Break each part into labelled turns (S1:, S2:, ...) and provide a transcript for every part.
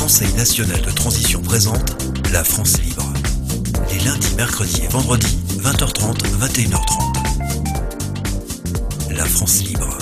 S1: Conseil national de transition présente La France libre. Les lundis, mercredis et vendredis, 20h30, 21h30. La France libre.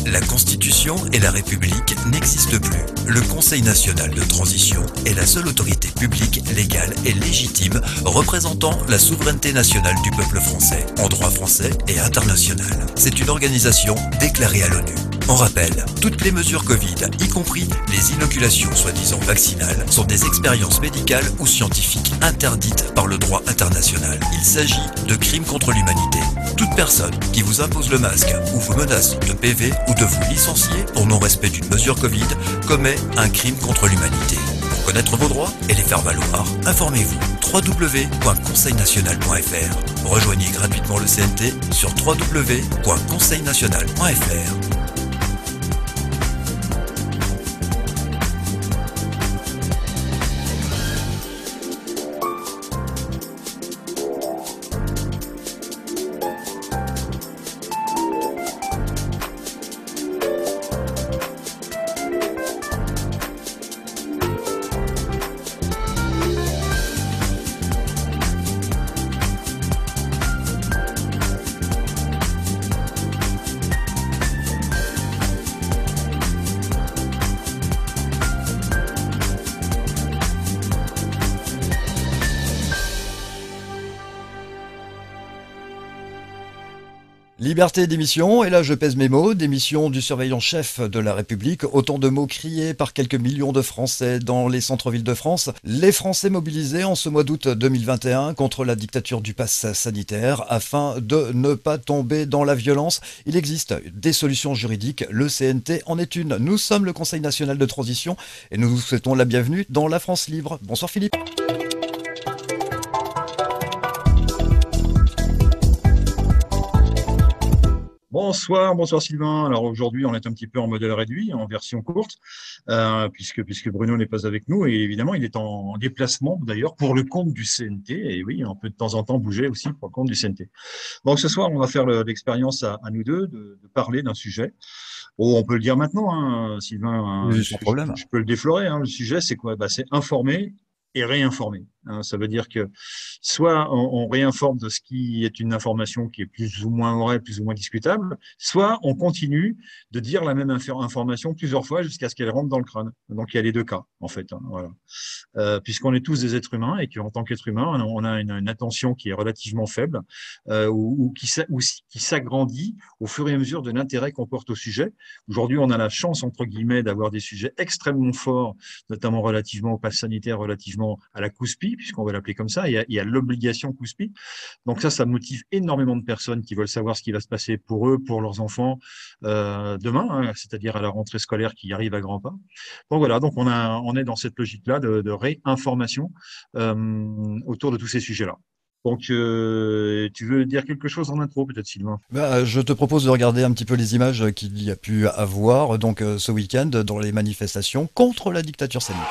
S1: La Constitution et la République n'existent plus. Le Conseil national de transition est la seule autorité publique, légale et légitime représentant la souveraineté nationale du peuple français, en droit français et international. C'est une organisation déclarée à l'ONU. On rappelle, toutes les mesures Covid, y compris les inoculations soi-disant vaccinales, sont des expériences médicales ou scientifiques interdites par le droit international. Il s'agit de crimes contre l'humanité. Toute personne qui vous impose le masque ou vous menace de PV ou de vous licencier pour non-respect d'une mesure Covid commet un crime contre l'humanité. Pour connaître vos droits et les faire valoir, informez-vous www.conseilnational.fr. Rejoignez gratuitement le CNT sur www.conseilnational.fr.
S2: Liberté d'émission, et là je pèse mes mots, démission du surveillant-chef de la République, autant de mots criés par quelques millions de Français dans les centres-villes de France. Les Français mobilisés en ce mois d'août 2021 contre la dictature du pass sanitaire afin de ne pas tomber dans la violence. Il existe des solutions juridiques, le CNT en est une. Nous sommes le Conseil national de transition et nous vous souhaitons la bienvenue dans la France libre. Bonsoir Philippe.
S3: Bonsoir, bonsoir Sylvain. Alors aujourd'hui, on est un petit peu en modèle réduit, en version courte, puisque Bruno n'est pas avec nous et évidemment, il est en déplacement d'ailleurs pour le compte du CNT. Et oui, on peut de temps en temps bouger aussi pour le compte du CNT. Donc ce soir, on va faire l'expérience à nous deux de parler d'un sujet. Oh, on peut le dire maintenant, hein, Sylvain,
S2: Sans problème.
S3: je peux le déflorer. Hein. Le sujet, c'est quoi? C'est informer et réinformer. Hein. Ça veut dire que soit on réinforme de ce qui est une information qui est plus ou moins vraie, plus ou moins discutable, soit on continue de dire la même information plusieurs fois jusqu'à ce qu'elle rentre dans le crâne. Donc il y a les deux cas, en fait. Hein, voilà. Puisqu'on est tous des êtres humains et qu'en tant qu'être humain, on a une attention qui est relativement faible ou qui s'agrandit au fur et à mesure de l'intérêt qu'on porte au sujet. Aujourd'hui, on a la chance, entre guillemets, d'avoir des sujets extrêmement forts, notamment relativement au pass sanitaire, relativement à la COUSPI, puisqu'on va l'appeler comme ça, il y a l'obligation COUSPI. Donc ça motive énormément de personnes qui veulent savoir ce qui va se passer pour eux, pour leurs enfants demain, hein, c'est-à-dire à la rentrée scolaire qui arrive à grands pas. Donc voilà, donc on est dans cette logique-là de réinformation autour de tous ces sujets-là. Donc, tu veux dire quelque chose en intro, peut-être, Sylvain?
S2: Je te propose de regarder un petit peu les images qu'il y a pu avoir ce week-end dans les manifestations contre la dictature sanitaire.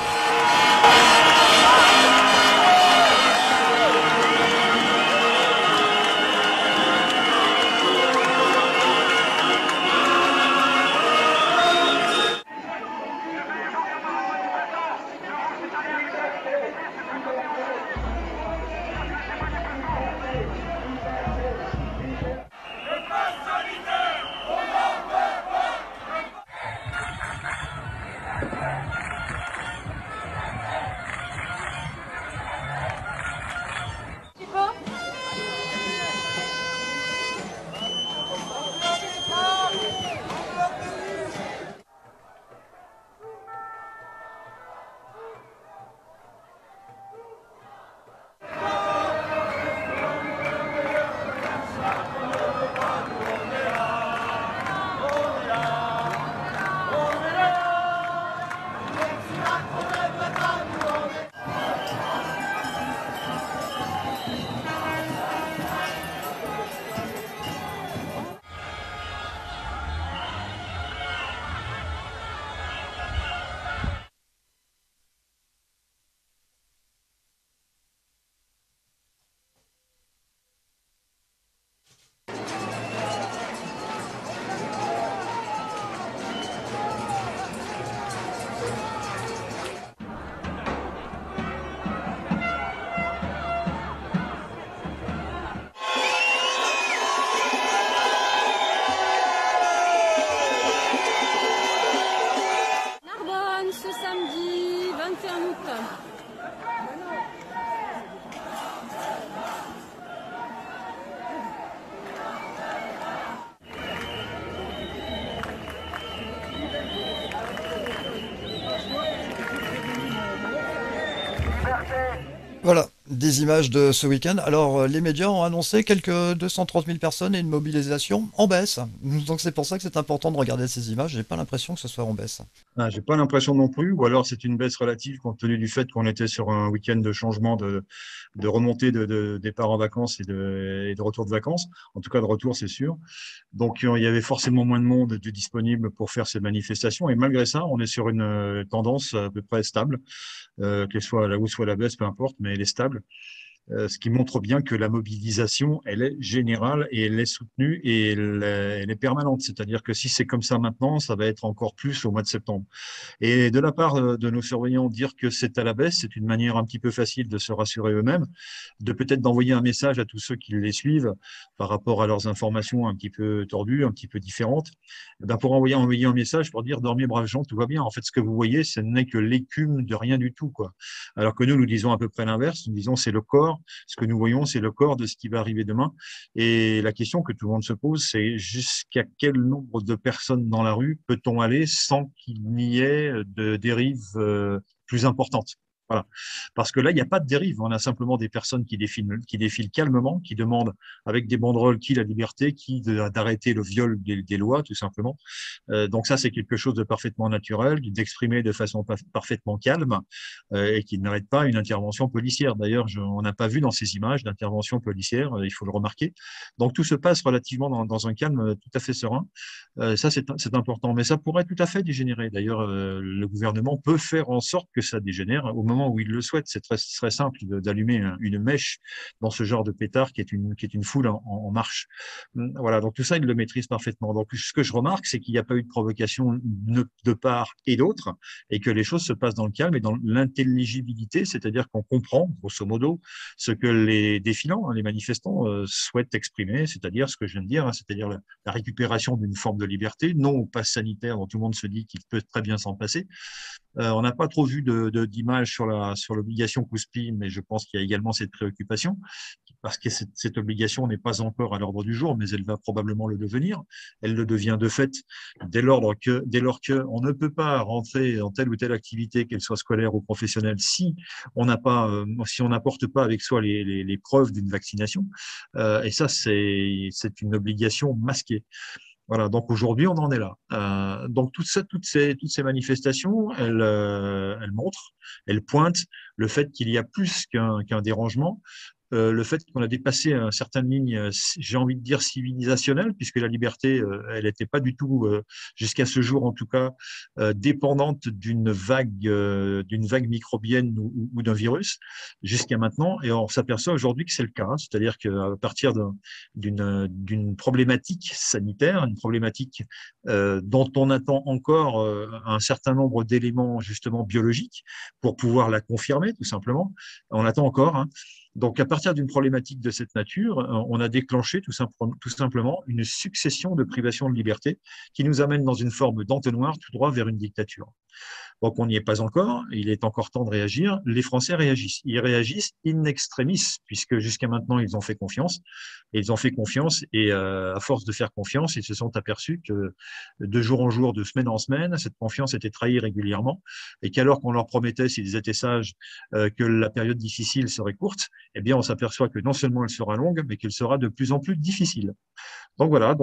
S4: Narbonne ce samedi 21 août.
S2: Voilà, des images de ce week-end. Alors, les médias ont annoncé quelques 230 000 personnes et une mobilisation en baisse. Donc, c'est pour ça que c'est important de regarder ces images. J'ai pas l'impression que ce soit en baisse.
S3: Ah, j'ai pas l'impression non plus, ou alors c'est une baisse relative compte tenu du fait qu'on était sur un week-end de changement, de remontée de départ en vacances et de retour de vacances. En tout cas, de retour, c'est sûr. Donc, il y avait forcément moins de monde de disponible pour faire ces manifestations. Et malgré ça, on est sur une tendance à peu près stable, qu'elle soit à la hausse ou à la baisse, peu importe, mais elle est stable. Ce qui montre bien que la mobilisation, elle est générale et elle est soutenue et elle est permanente. C'est-à-dire que si c'est comme ça maintenant, ça va être encore plus au mois de septembre. Et de la part de nos surveillants, dire que c'est à la baisse, c'est une manière un petit peu facile de se rassurer eux-mêmes, de peut-être d'envoyer un message à tous ceux qui les suivent par rapport à leurs informations un petit peu tordues, un petit peu différentes, pour envoyer un message pour dire dormez braves gens, tout va bien. En fait, ce que vous voyez, ce n'est que l'écume de rien du tout, quoi. Alors que nous disons à peu près l'inverse. Nous disons c'est le corps corps. Ce que nous voyons, c'est le corps de ce qui va arriver demain. Et la question que tout le monde se pose, c'est jusqu'à quel nombre de personnes dans la rue peut-on aller sans qu'il n'y ait de dérives plus importantes? Voilà. Parce que là, il n'y a pas de dérive. On a simplement des personnes qui défilent calmement, qui demandent avec des banderoles qui la liberté, qui d'arrêter le viol des lois, tout simplement. Donc ça, c'est quelque chose de parfaitement naturel, d'exprimer de façon parfaitement calme et qui n'arrête pas une intervention policière. D'ailleurs, on n'a pas vu dans ces images d'intervention policière, il faut le remarquer. Donc tout se passe relativement dans un calme tout à fait serein. Ça, c'est important. Mais ça pourrait tout à fait dégénérer. D'ailleurs, le gouvernement peut faire en sorte que ça dégénère au moment où il le souhaite. C'est très simple d'allumer une mèche dans ce genre de pétard qui est une foule en marche. Voilà, donc tout ça, il le maîtrise parfaitement. Donc ce que je remarque, c'est qu'il n'y a pas eu de provocation de part et d'autre, et que les choses se passent dans le calme et dans l'intelligibilité, c'est-à-dire qu'on comprend, grosso modo, ce que les défilants, les manifestants souhaitent exprimer, c'est-à-dire ce que je viens de dire, c'est-à-dire la récupération d'une forme de liberté, non au pass sanitaire dont tout le monde se dit qu'il peut très bien s'en passer. On n'a pas trop vu d'images sur l'obligation COUSPI, mais je pense qu'il y a également cette préoccupation, parce que cette obligation n'est pas encore à l'ordre du jour, mais elle va probablement le devenir. Elle le devient de fait dès lors que on ne peut pas rentrer dans telle ou telle activité, qu'elle soit scolaire ou professionnelle, si on n'apporte pas avec soi les preuves d'une vaccination. Et ça, c'est une obligation masquée. Voilà, donc aujourd'hui, on en est là. Donc toutes ces manifestations, elles montrent, elles pointent le fait qu'il y a plus qu'un dérangement, le fait qu'on a dépassé certaines lignes, j'ai envie de dire civilisationnelles, puisque la liberté, elle n'était pas du tout, jusqu'à ce jour en tout cas, dépendante d'une vague microbienne ou d'un virus, jusqu'à maintenant. Et on s'aperçoit aujourd'hui que c'est le cas, hein. C'est-à-dire qu'à partir d'une problématique sanitaire, une problématique dont on attend encore un certain nombre d'éléments justement biologiques pour pouvoir la confirmer, tout simplement, on attend encore, hein. Donc, à partir d'une problématique de cette nature, on a déclenché tout simplement une succession de privations de liberté qui nous amène dans une forme d'entonnoir tout droit vers une dictature. Donc, on n'y est pas encore. Il est encore temps de réagir. Les Français réagissent. Ils réagissent in extremis, puisque jusqu'à maintenant, ils ont fait confiance. Et ils ont fait confiance et à force de faire confiance, ils se sont aperçus que de jour en jour, de semaine en semaine, cette confiance était trahie régulièrement et qu'alors qu'on leur promettait, s'ils étaient sages, que la période difficile serait courte, eh bien, on s'aperçoit que non seulement elle sera longue, mais qu'elle sera de plus en plus difficile. Donc voilà,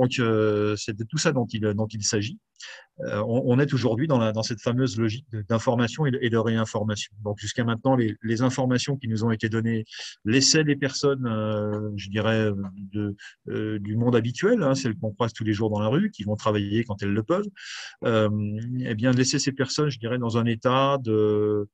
S3: c'est de tout ça dont il s'agit. On est aujourd'hui dans cette fameuse logique d'information et de réinformation. Donc jusqu'à maintenant, les informations qui nous ont été données laissaient les personnes, je dirais, du monde habituel, hein, celles qu'on croise tous les jours dans la rue, qui vont travailler quand elles le peuvent, eh bien laisser ces personnes, je dirais, dans un état de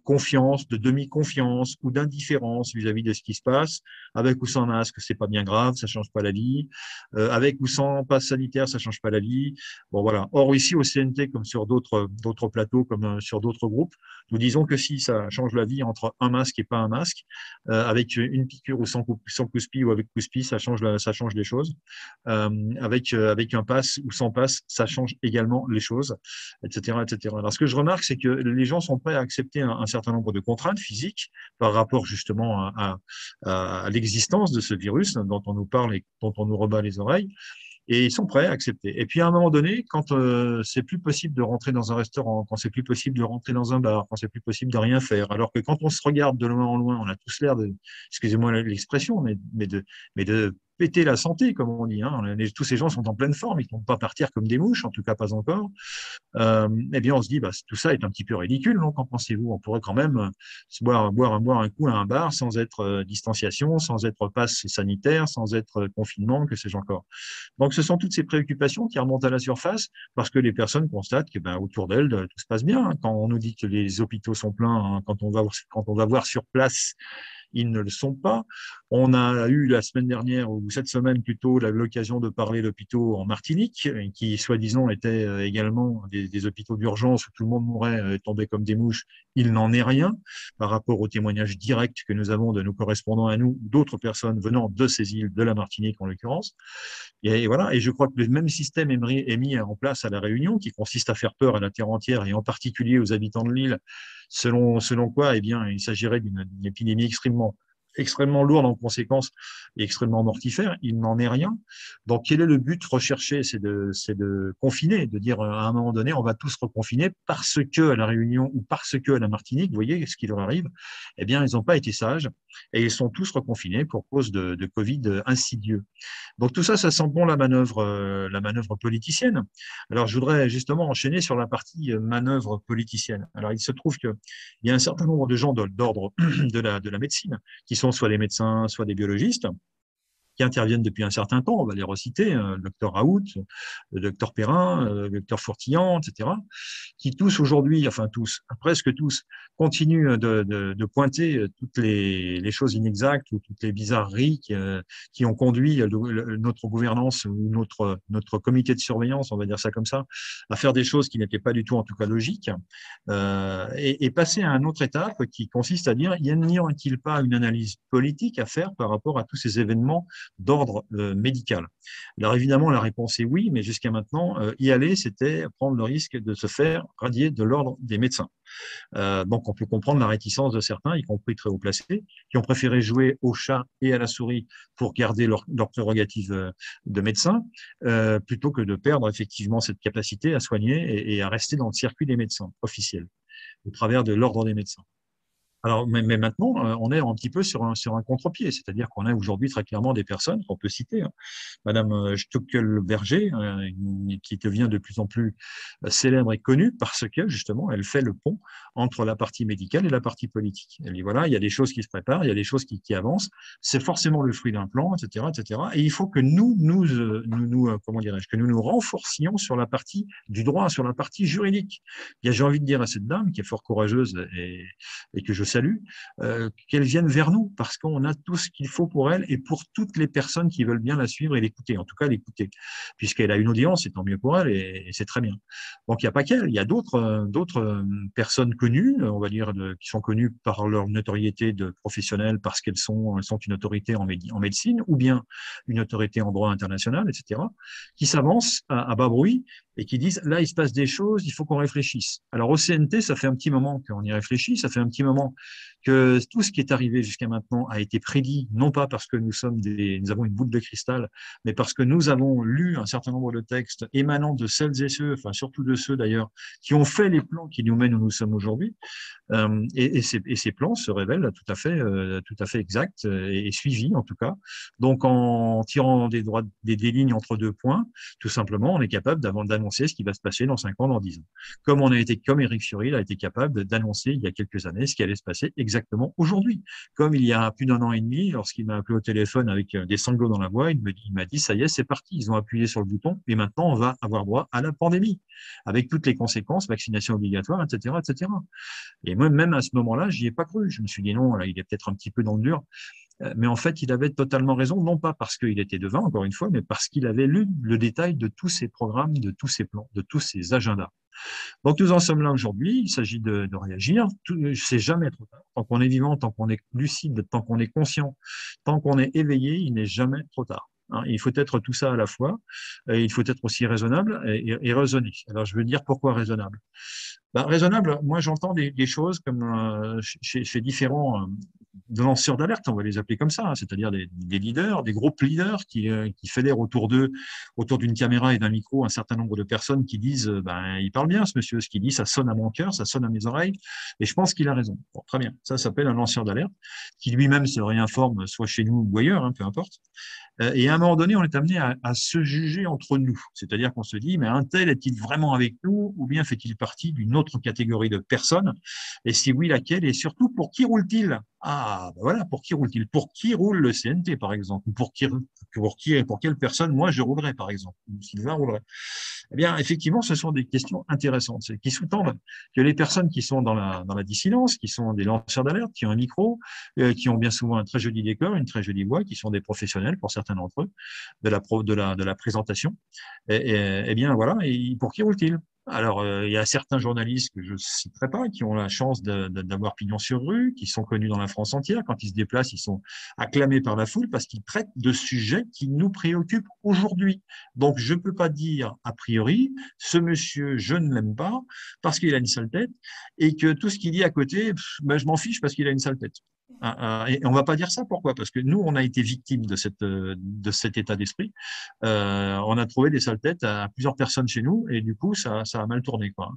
S3: confiance, de demi-confiance ou d'indifférence vis-à-vis de ce qui se passe. Avec ou sans masque, c'est pas bien grave, ça change pas la vie. Avec ou sans passe sanitaire, ça change pas la vie. Bon voilà. Or ici au CNT, comme sur d'autres plateaux, comme sur d'autres groupes, nous disons que si ça change la vie entre un masque et pas un masque, avec une piqûre ou sans COUSPI ou avec COUSPI, ça change les choses. Avec un pass ou sans pass, ça change également les choses, etc., etc. Alors ce que je remarque, c'est que les gens sont prêts à accepter un certain nombre de contraintes physiques par rapport justement à l'existence de ce virus dont on nous parle et dont on nous rebat les oreilles. Et ils sont prêts à accepter. Et puis à un moment donné, quand c'est plus possible de rentrer dans un restaurant, quand c'est plus possible de rentrer dans un bar, quand c'est plus possible de rien faire, alors que quand on se regarde de loin en loin, on a tous l'air de, excusez-moi l'expression, mais de péter la santé, comme on dit, hein. Tous ces gens sont en pleine forme, ils ne vont pas partir comme des mouches, en tout cas pas encore. Eh bien, on se dit, tout ça est un petit peu ridicule, non? Qu'en pensez-vous? On pourrait quand même boire un coup à un bar sans être distanciation, sans être passe sanitaire, sans être confinement, que sais-je encore. Donc, ce sont toutes ces préoccupations qui remontent à la surface parce que les personnes constatent que, autour d'elles, tout se passe bien. Quand on nous dit que les hôpitaux sont pleins, hein, quand on va voir sur place, ils ne le sont pas. On a eu la semaine dernière, ou cette semaine plutôt, l'occasion de parler d'hôpitaux en Martinique, qui soi-disant étaient également des hôpitaux d'urgence où tout le monde mourait, tombait comme des mouches. Il n'en est rien par rapport aux témoignages directs que nous avons de nos correspondants à nous, d'autres personnes venant de ces îles, de la Martinique en l'occurrence. Et voilà, et je crois que le même système est mis en place à La Réunion, qui consiste à faire peur à la terre entière et en particulier aux habitants de l'île, selon quoi, eh bien, il s'agirait d'une épidémie extrêmement lourde en conséquences et extrêmement mortifère, il n'en est rien. Donc, quel est le but recherché? C'est de confiner, de dire à un moment donné, on va tous reconfiner parce que à la Réunion ou parce que à la Martinique, vous voyez ce qui leur arrive, eh bien, ils n'ont pas été sages et ils sont tous reconfinés pour cause de Covid insidieux. Donc, tout ça, ça sent bon la manœuvre politicienne. Alors, je voudrais justement enchaîner sur la partie manœuvre politicienne. Alors, il se trouve qu'il y a un certain nombre de gens d'ordre de la médecine qui sont soit des médecins, soit des biologistes, qui interviennent depuis un certain temps, on va les reciter, le docteur Raoult, le docteur Perrin, le docteur Fourtillant, etc., qui tous aujourd'hui, enfin tous, presque tous, continuent de pointer toutes les choses inexactes ou toutes les bizarreries qui ont conduit notre gouvernance ou notre comité de surveillance, on va dire ça comme ça, à faire des choses qui n'étaient pas du tout en tout cas logiques, et passer à une autre étape qui consiste à dire, n'y a-t-il pas une analyse politique à faire par rapport à tous ces événements d'ordre médical? Alors évidemment, la réponse est oui, mais jusqu'à maintenant, y aller, c'était prendre le risque de se faire radier de l'ordre des médecins. Donc on peut comprendre la réticence de certains, y compris très haut placés, qui ont préféré jouer au chat et à la souris pour garder leur prérogative de médecin, plutôt que de perdre effectivement cette capacité à soigner et à rester dans le circuit des médecins officiels, au travers de l'ordre des médecins. Alors, mais maintenant, on est un petit peu sur un contre-pied, c'est-à-dire qu'on a aujourd'hui très clairement des personnes qu'on peut citer, hein. Madame Stuckel-Berger, qui devient de plus en plus célèbre et connue parce que, justement, elle fait le pont entre la partie médicale et la partie politique. Elle dit, voilà, il y a des choses qui se préparent, il y a des choses qui avancent, c'est forcément le fruit d'un plan, etc., etc. Et il faut que comment dirais-je, que nous nous renforcions sur la partie du droit, sur la partie juridique. J'ai envie de dire à cette dame, qui est fort courageuse et que je salue, qu'elle vienne vers nous, parce qu'on a tout ce qu'il faut pour elle et pour toutes les personnes qui veulent bien la suivre et l'écouter, en tout cas l'écouter, puisqu'elle a une audience, c'est tant mieux pour elle et c'est très bien. Donc il n'y a pas qu'elle, il y a d'autres personnes connues, on va dire, qui sont connues par leur notoriété de professionnelle, parce qu'elles sont une autorité en médecine, ou bien une autorité en droit international, etc., qui s'avancent à bas bruit et qui disent, là, il se passe des choses, il faut qu'on réfléchisse. Alors, au CNT, ça fait un petit moment qu'on y réfléchit, ça fait un petit moment que tout ce qui est arrivé jusqu'à maintenant a été prédit, non pas parce que nous avons une boule de cristal, mais parce que nous avons lu un certain nombre de textes émanant de celles et ceux, enfin, surtout de ceux d'ailleurs, qui ont fait les plans qui nous mènent où nous sommes aujourd'hui. Et ces plans se révèlent tout à fait exacts et suivis, en tout cas. Donc, en tirant des lignes entre deux points, tout simplement, on est capable d'annoncer ce qui va se passer dans 5 ans, dans 10 ans. Comme Éric Ciotti a été capable d'annoncer il y a quelques années ce qui allait se passer exactement aujourd'hui. Comme il y a plus d'1 an et demi, lorsqu'il m'a appelé au téléphone avec des sanglots dans la voix, il m'a dit, ça y est, c'est parti, ils ont appuyé sur le bouton et maintenant on va avoir droit à la pandémie, avec toutes les conséquences, vaccination obligatoire, etc., etc. Et moi, même à ce moment-là, j'y ai pas cru. Je me suis dit non, là, il est peut-être un petit peu dans le dur. Mais en fait, il avait totalement raison, non pas parce qu'il était devant, encore une fois, mais parce qu'il avait lu le détail de tous ces programmes, de tous ces plans, de tous ces agendas. Donc, nous en sommes là aujourd'hui. Il s'agit de réagir. C'est jamais trop tard. Tant qu'on est vivant, tant qu'on est lucide, tant qu'on est conscient, tant qu'on est éveillé, il n'est jamais trop tard. Il faut être tout ça à la fois. Et il faut être aussi raisonnable et raisonner. Alors, je veux dire pourquoi raisonnable. Raisonnable, moi j'entends des choses comme chez différents lanceurs d'alerte, on va les appeler comme ça, hein, c'est-à-dire des leaders, des groupes leaders qui fédèrent autour d'eux, autour d'une caméra et d'un micro, un certain nombre de personnes qui disent il parle bien ce monsieur, ce qu'il dit, ça sonne à mon cœur, ça sonne à mes oreilles, et je pense qu'il a raison. Bon, très bien, ça s'appelle un lanceur d'alerte qui lui-même se réinforme, soit chez nous ou ailleurs, hein, peu importe. Et à un moment donné, on est amené à se juger entre nous. C'est-à-dire qu'on se dit, mais un tel est-il vraiment avec nous ou bien fait-il partie d'une autre catégorie de personnes? Et si oui, laquelle? Et surtout, pour qui roule-t-il? Ah, ben voilà, pour qui roule-t-il? Pour qui roule le CNT, par exemple? Ou pour quelle personne, moi, je roulerais, par exemple? Ou Sylvain roulerait? Eh bien, effectivement, ce sont des questions intéressantes qui sous-tendent que les personnes qui sont dans la dissidence, qui sont des lanceurs d'alerte, qui ont un micro, qui ont bien souvent un très joli décor, une très jolie voix, qui sont des professionnels pour certains d'entre eux de la présentation. Eh bien, voilà. Et pour qui roule-t-il? Alors, il y a certains journalistes que je ne citerai pas, qui ont la chance d'avoir pignon sur rue, qui sont connus dans la France entière. Quand ils se déplacent, ils sont acclamés par la foule parce qu'ils traitent de sujets qui nous préoccupent aujourd'hui. Donc, je ne peux pas dire, a priori, ce monsieur, je ne l'aime pas parce qu'il a une sale tête et que tout ce qu'il dit à côté, je m'en fiche parce qu'il a une sale tête. Et on ne va pas dire ça, pourquoi? Parce que nous, on a été victimes de cet état d'esprit. On a trouvé des sales têtes à plusieurs personnes chez nous et du coup, ça a mal tourné, quoi.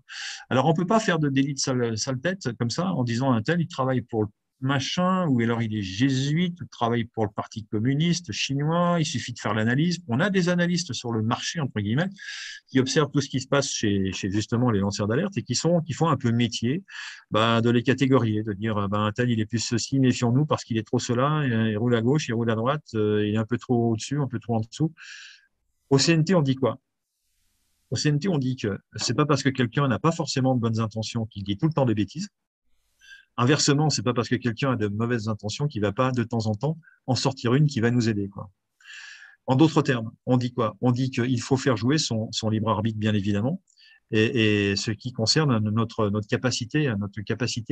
S3: Alors, on ne peut pas faire de délit de sale tête comme ça en disant un tel, il travaille pour le machin, ou alors il est jésuite, ou travaille pour le Parti communiste chinois, il suffit de faire l'analyse. On a des analystes sur le marché, entre guillemets, qui observent tout ce qui se passe chez justement les lanceurs d'alerte et qui font un peu métier de les catégorier, de dire un tel il est plus ceci, méfions-nous parce qu'il est trop cela, il roule à gauche, il roule à droite, il est un peu trop au-dessus, un peu trop en dessous. Au CNT, on dit quoi? Au CNT, on dit que c'est pas parce que quelqu'un n'a pas forcément de bonnes intentions qu'il dit tout le temps des bêtises. Inversement, c'est pas parce que quelqu'un a de mauvaises intentions qu'il va pas de temps en temps en sortir une qui va nous aider, quoi. En d'autres termes, on dit quoi? On dit qu'il faut faire jouer son libre arbitre, bien évidemment, et ce qui concerne notre capacité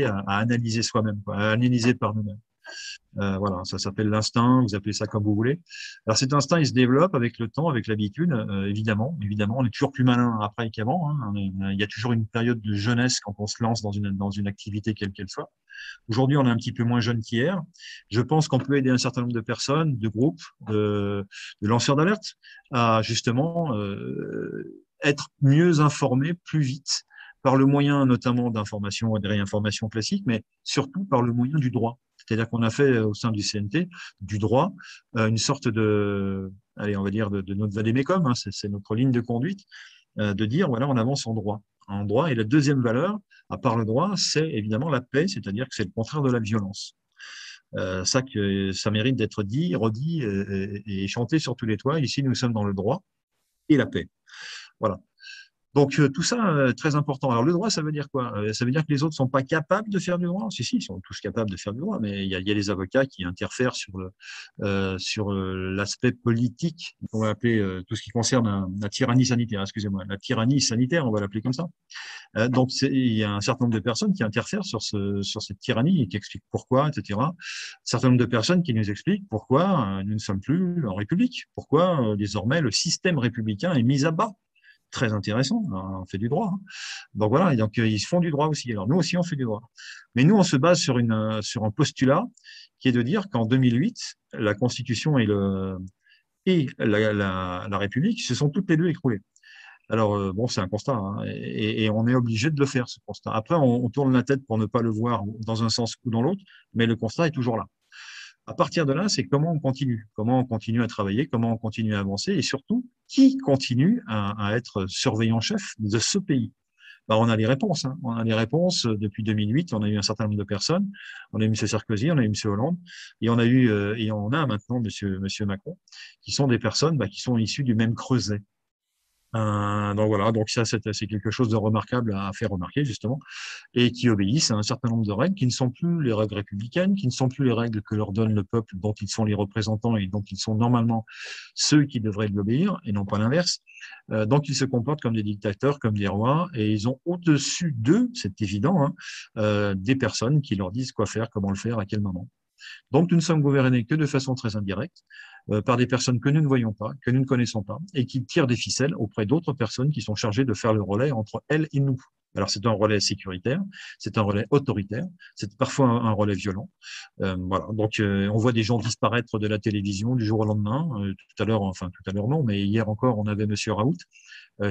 S3: à analyser soi-même, à analyser par nous-mêmes. Voilà, ça s'appelle l'instinct, vous appelez ça comme vous voulez. Alors cet instinct, il se développe avec le temps, avec l'habitude, évidemment. On est toujours plus malin après qu'avant, hein. Il y a toujours une période de jeunesse quand on se lance dans une activité quelle qu'elle soit. Aujourd'hui, on est un petit peu moins jeune qu'hier. Je pense qu'on peut aider un certain nombre de personnes, de groupes, de lanceurs d'alerte à justement être mieux informés plus vite par le moyen notamment d'information et de réinformation classique, mais surtout par le moyen du droit. C'est-à-dire qu'on a fait au sein du CNT du droit une sorte allez, on va dire de notre vade-mecum, hein, c'est notre ligne de conduite, de dire voilà, on avance en droit. En droit. Et la deuxième valeur, à part le droit, c'est évidemment la paix, c'est-à-dire que c'est le contraire de la violence. Ça mérite d'être dit, redit et chanté sur tous les toits. Ici, nous sommes dans le droit et la paix. Voilà. Donc, tout ça, très important. Alors, le droit, ça veut dire quoi? Ça veut dire que les autres ne sont pas capables de faire du droit? Si, ils sont tous capables de faire du droit, mais il y a les avocats qui interfèrent sur l'aspect politique, on va appeler tout ce qui concerne la tyrannie sanitaire, excusez-moi, la tyrannie sanitaire, on va l'appeler comme ça. Donc, il y a un certain nombre de personnes qui interfèrent sur cette tyrannie et qui expliquent pourquoi, etc. Un certain nombre de personnes qui nous expliquent pourquoi nous ne sommes plus en République, pourquoi désormais le système républicain est mis à bas. Très intéressant, on fait du droit. Hein. Donc voilà, et donc ils font du droit aussi. Alors nous aussi, on fait du droit. Mais nous, on se base sur un postulat qui est de dire qu'en 2008, la Constitution et la République se sont toutes les deux écroulées. Alors, bon, c'est un constat, hein, et on est obligé de le faire, ce constat. Après, on tourne la tête pour ne pas le voir dans un sens ou dans l'autre, mais le constat est toujours là. À partir de là, c'est comment on continue à travailler, comment on continue à avancer, et surtout, qui continue à être surveillant chef de ce pays. On a les réponses. Hein. On a les réponses depuis 2008. On a eu un certain nombre de personnes. On a eu M. Sarkozy, on a eu M. Hollande, et on a maintenant M. Macron, qui sont des personnes qui sont issues du même creuset. Donc voilà, donc ça c'est quelque chose de remarquable à faire remarquer justement, et qui obéissent à un certain nombre de règles qui ne sont plus les règles républicaines, qui ne sont plus les règles que leur donne le peuple dont ils sont les représentants et dont ils sont normalement ceux qui devraient l'obéir et non pas l'inverse. Donc ils se comportent comme des dictateurs, comme des rois, et ils ont au-dessus d'eux, c'est évident, hein, des personnes qui leur disent quoi faire, comment le faire, à quel moment. Donc, nous ne sommes gouvernés que de façon très indirecte par des personnes que nous ne voyons pas, que nous ne connaissons pas, et qui tirent des ficelles auprès d'autres personnes qui sont chargées de faire le relais entre elles et nous. Alors, c'est un relais sécuritaire, c'est un relais autoritaire, c'est parfois un relais violent. Voilà. Donc, on voit des gens disparaître de la télévision du jour au lendemain. Tout à l'heure non, mais hier encore, on avait Monsieur Raoult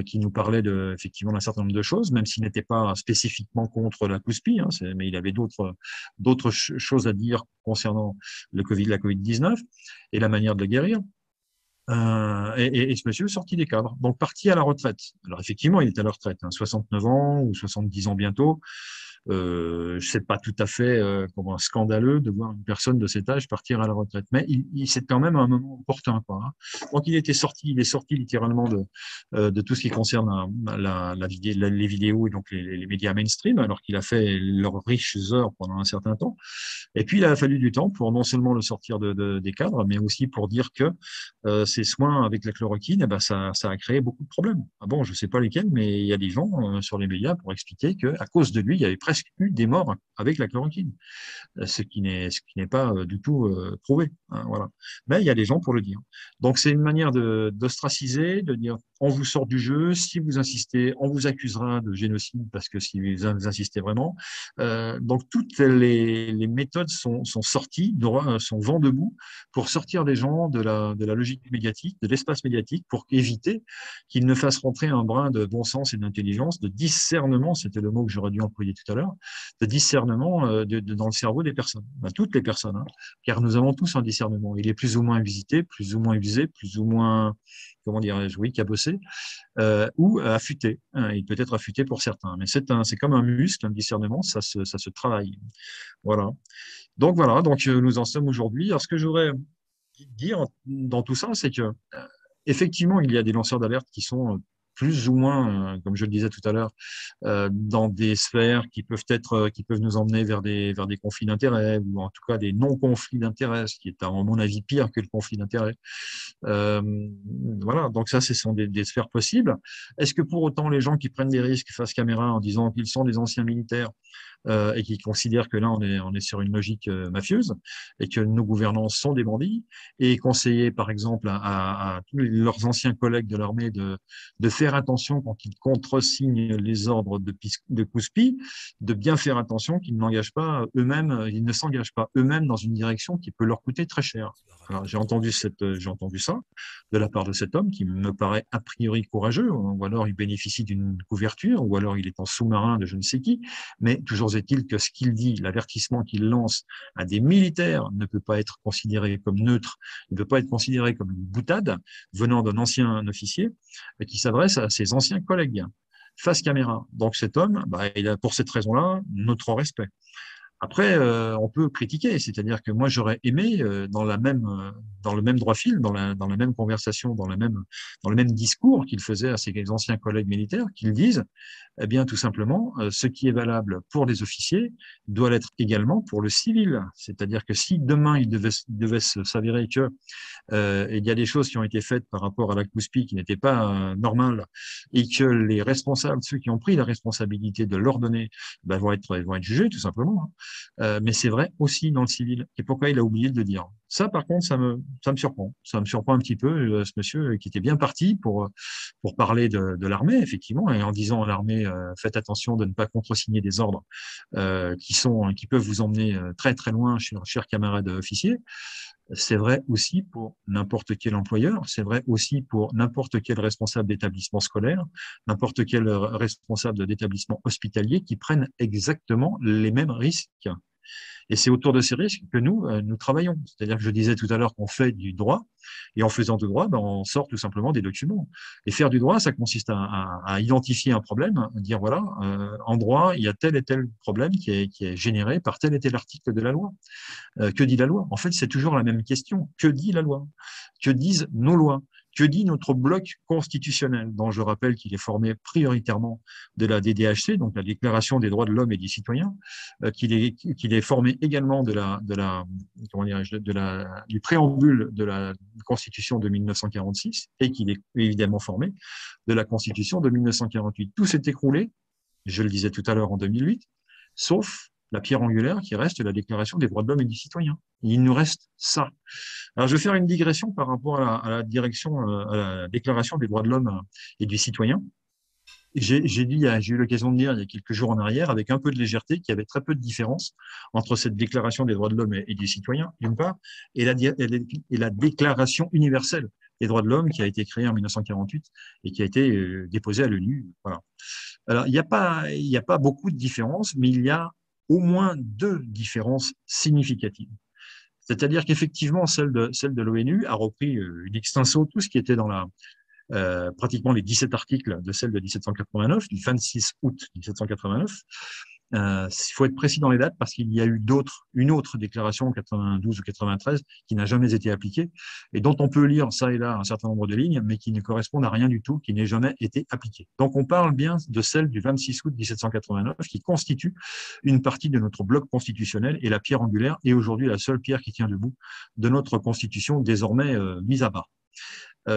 S3: qui nous parlait effectivement d'un certain nombre de choses, même s'il n'était pas spécifiquement contre la COUSPI, hein, mais il avait d'autres choses à dire concernant la Covid-19 et la manière de le guérir. Et ce monsieur est sorti des cadres, donc parti à la retraite. Alors effectivement, il est à la retraite, hein, 69 ans ou 70 ans bientôt. C'est pas tout à fait scandaleux de voir une personne de cet âge partir à la retraite, mais c'est quand même un moment opportun, quoi, hein. Donc il est sorti littéralement de tout ce qui concerne les vidéos et donc les médias mainstream, alors qu'il a fait leurs riches heures pendant un certain temps. Et puis il a fallu du temps pour non seulement le sortir des cadres, mais aussi pour dire que ces soins avec la chloroquine, ça a créé beaucoup de problèmes. Ah bon, je sais pas lesquels, mais il y a des gens sur les médias pour expliquer que à cause de lui, il y avait presque presque eu des morts avec la chloroquine, ce qui n'est pas du tout prouvé. Hein, voilà. Mais il y a des gens pour le dire. Donc c'est une manière d'ostraciser, de dire on vous sort du jeu, si vous insistez, on vous accusera de génocide parce que si vous insistez vraiment. Donc toutes les méthodes sont sorties, sont vent debout pour sortir des gens de la logique médiatique, de l'espace médiatique, pour éviter qu'ils ne fassent rentrer un brin de bon sens et d'intelligence, de discernement, c'était le mot que j'aurais dû employer tout à l'heure, de discernement dans le cerveau des personnes, toutes les personnes, hein, car nous avons tous un discernement. Il est plus ou moins visité, plus ou moins usé, plus ou moins, comment dirais-je, oui, cabossé, ou affûté. Hein, il peut être affûté pour certains, mais c'est comme un muscle, un discernement, ça se travaille. Voilà. Donc nous en sommes aujourd'hui. Alors ce que j'aurais dire dans tout ça, c'est que effectivement, il y a des lanceurs d'alerte qui sont plus ou moins, comme je le disais tout à l'heure, dans des sphères qui peuvent nous emmener vers des conflits d'intérêts, ou en tout cas des non-conflits d'intérêts, ce qui est à mon avis pire que le conflit d'intérêts. Voilà, donc ça, ce sont des sphères possibles. Est-ce que pour autant les gens qui prennent des risques face caméra en disant qu'ils sont des anciens militaires et qui considèrent que là on est sur une logique mafieuse et que nos gouvernants sont des bandits, et conseiller par exemple à tous leurs anciens collègues de l'armée de faire attention quand ils contresignent les ordres de Kouspi, de bien faire attention qu'ils n'engagent pas eux-mêmes, ils ne s'engagent pas eux-mêmes dans une direction qui peut leur coûter très cher. Alors, j'ai entendu ça de la part de cet homme qui me paraît a priori courageux, ou alors il bénéficie d'une couverture, ou alors il est en sous-marin de je ne sais qui, mais toujours est-il que ce qu'il dit, l'avertissement qu'il lance à des militaires ne peut pas être considéré comme neutre, ne peut pas être considéré comme une boutade venant d'un ancien officier qui s'adresse à ses anciens collègues face caméra. Donc cet homme, il a pour cette raison-là notre respect. Après, on peut critiquer, c'est-à-dire que moi j'aurais aimé dans le même droit fil, dans la même conversation, dans le même discours qu'il faisait à ses anciens collègues militaires, qu'ils disent, eh bien tout simplement, ce qui est valable pour les officiers doit l'être également pour le civil. C'est-à-dire que si demain il devait s'avérer que il y a des choses qui ont été faites par rapport à la Kouspi qui n'étaient pas normales, et que les responsables, ceux qui ont pris la responsabilité de l'ordonner, vont être jugés tout simplement. Hein. Mais c'est vrai aussi dans le civil. Et pourquoi il a oublié de le dire? Ça, par contre, ça me surprend. Ça me surprend un petit peu, ce monsieur qui était bien parti pour parler de l'armée, effectivement, et en disant à l'armée, faites attention de ne pas contresigner des ordres qui peuvent vous emmener très très loin, chers camarades officiers. C'est vrai aussi pour n'importe quel employeur, c'est vrai aussi pour n'importe quel responsable d'établissement scolaire, n'importe quel responsable d'établissement hospitalier qui prennent exactement les mêmes risques. Et c'est autour de ces risques que nous travaillons. C'est-à-dire que je disais tout à l'heure qu'on fait du droit, et en faisant du droit, on sort tout simplement des documents. Et faire du droit, ça consiste à identifier un problème, dire voilà, en droit, il y a tel et tel problème qui est généré par tel et tel article de la loi. Que dit la loi? En fait, c'est toujours la même question. Que dit la loi? Que disent nos lois? Que dit notre bloc constitutionnel, dont je rappelle qu'il est formé prioritairement de la DDHC, donc la Déclaration des droits de l'homme et du citoyen, qu'il est formé également du préambule de la Constitution de 1946, et qu'il est évidemment formé de la Constitution de 1948. Tout s'est écroulé, je le disais tout à l'heure, en 2008, sauf la pierre angulaire qui reste la Déclaration des droits de l'homme et du citoyen. Il nous reste ça. Alors, je vais faire une digression par rapport à la Déclaration des droits de l'homme et du citoyen. J'ai eu l'occasion de dire il y a quelques jours en arrière, avec un peu de légèreté, qu'il y avait très peu de différence entre cette Déclaration des droits de l'homme et du citoyen, d'une part, et la Déclaration universelle des droits de l'homme qui a été créée en 1948 et qui a été déposée à l'ONU. Voilà. Alors, il n'y a pas beaucoup de différences, mais il y a au moins deux différences significatives. C'est-à-dire qu'effectivement, celle de l'ONU a repris une extenso tout ce qui était dans pratiquement les 17 articles de celle de 1789, du 26 août 1789. Il faut être précis dans les dates parce qu'il y a eu une autre déclaration en 92 ou 93 qui n'a jamais été appliquée et dont on peut lire ça et là un certain nombre de lignes, mais qui ne correspondent à rien du tout, qui n'ait jamais été appliquée. Donc on parle bien de celle du 26 août 1789 qui constitue une partie de notre bloc constitutionnel et la pierre angulaire est aujourd'hui la seule pierre qui tient debout de notre constitution désormais mise à bas.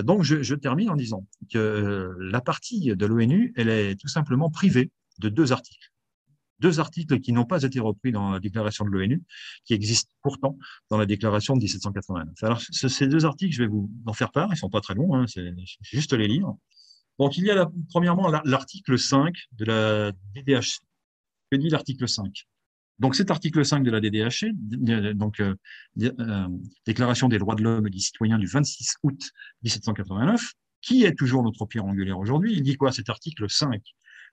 S3: Donc je termine en disant que la partie de l'ONU, elle est tout simplement privée de deux articles. 2 articles qui n'ont pas été repris dans la déclaration de l'ONU, qui existent pourtant dans la déclaration de 1789. Alors, ces 2 articles, je vais vous en faire part, ils sont pas très longs, hein, c'est juste les lire. Donc, il y a premièrement l'article 5 de la DDHC. Que dit l'article 5? Donc, cet article 5 de la DDHC, Déclaration des droits de l'homme et des citoyens du 26 août 1789, qui est toujours notre pierre angulaire aujourd'hui, il dit quoi, cet article 5?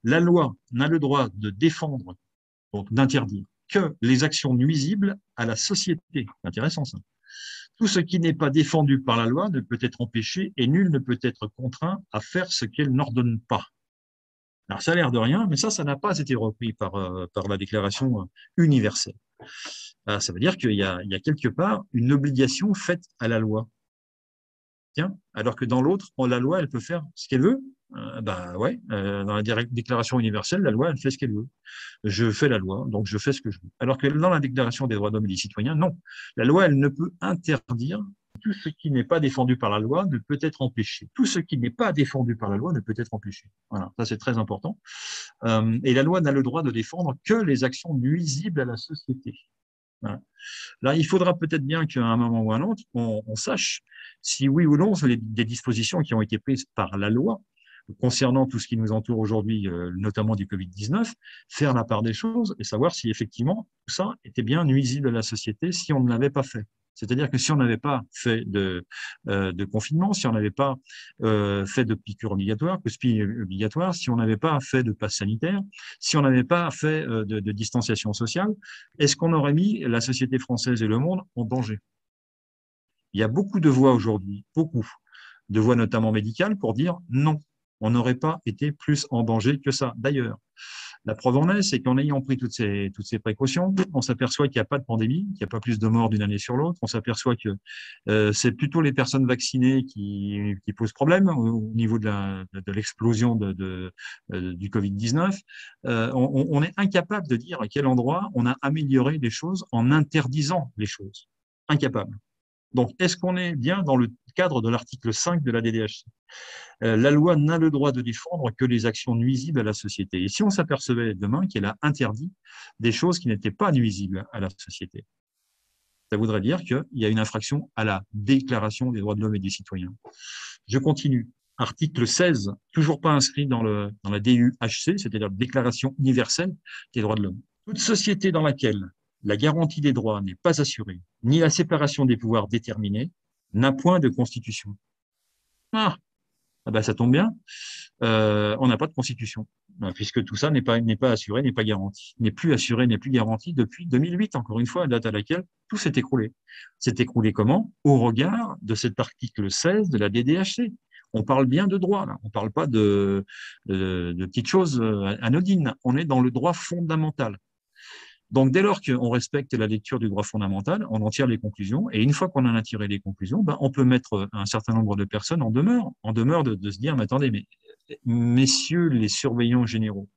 S3: La loi n'a le droit de défendre, donc d'interdire, que les actions nuisibles à la société. Intéressant ça. Tout ce qui n'est pas défendu par la loi ne peut être empêché et nul ne peut être contraint à faire ce qu'elle n'ordonne pas. Alors ça a l'air de rien, mais ça n'a pas été repris par la Déclaration universelle. Ça veut dire qu'il y a quelque part une obligation faite à la loi. Tiens, alors que dans l'autre, la loi, elle peut faire ce qu'elle veut. Dans la Déclaration universelle, la loi, elle fait ce qu'elle veut. Je fais la loi, donc je fais ce que je veux. Alors que dans la Déclaration des droits de l'homme et des citoyens, non. La loi, elle ne peut interdire. Tout ce qui n'est pas défendu par la loi ne peut être empêché. Tout ce qui n'est pas défendu par la loi ne peut être empêché. Voilà, ça c'est très important. Et la loi n'a le droit de défendre que les actions nuisibles à la société. Voilà. Là, il faudra peut-être bien qu'à un moment ou à un autre, on sache si oui ou non des dispositions qui ont été prises par la loi concernant tout ce qui nous entoure aujourd'hui, notamment du Covid-19, faire la part des choses et savoir si effectivement tout ça était bien nuisible à la société si on ne l'avait pas fait. C'est-à-dire que si on n'avait pas fait de confinement, si on n'avait pas fait de piqûres obligatoires, si on n'avait pas fait de passe sanitaire, si on n'avait pas fait de distanciation sociale, est-ce qu'on aurait mis la société française et le monde en danger? Il y a beaucoup de voix aujourd'hui, beaucoup de voix notamment médicales pour dire non, on n'aurait pas été plus en danger que ça. D'ailleurs, la preuve en est, c'est qu'en ayant pris toutes ces précautions, on s'aperçoit qu'il n'y a pas de pandémie, qu'il n'y a pas plus de morts d'une année sur l'autre. On s'aperçoit que c'est plutôt les personnes vaccinées qui posent problème au niveau de l'explosion du Covid-19. On est incapable de dire à quel endroit on a amélioré les choses en interdisant les choses. Incapable. Donc, est-ce qu'on est bien dans le cadre de l'article 5 de la DDHC? La loi n'a le droit de défendre que les actions nuisibles à la société. Et si on s'apercevait demain qu'elle a interdit des choses qui n'étaient pas nuisibles à la société, ça voudrait dire qu'il y a une infraction à la Déclaration des droits de l'homme et des citoyens. Je continue. Article 16, toujours pas inscrit dans la DUHC, c'est-à-dire la Déclaration universelle des droits de l'homme. Toute société dans laquelle la garantie des droits n'est pas assurée, ni la séparation des pouvoirs déterminée, n'a point de constitution. Ah ben ça tombe bien, on n'a pas de constitution, puisque tout ça n'est pas assuré, n'est pas garanti, n'est plus assuré, n'est plus garanti depuis 2008, encore une fois, date à laquelle tout s'est écroulé. S'est écroulé comment? Au regard de cet article 16 de la DDHC. On parle bien de droit, là. On ne parle pas de petites choses anodines. On est dans le droit fondamental. Donc, dès lors qu'on respecte la lecture du droit fondamental, on en tire les conclusions. Et une fois qu'on en a tiré les conclusions, on peut mettre un certain nombre de personnes en demeure de se dire, mais attendez, mais messieurs les surveillants généraux,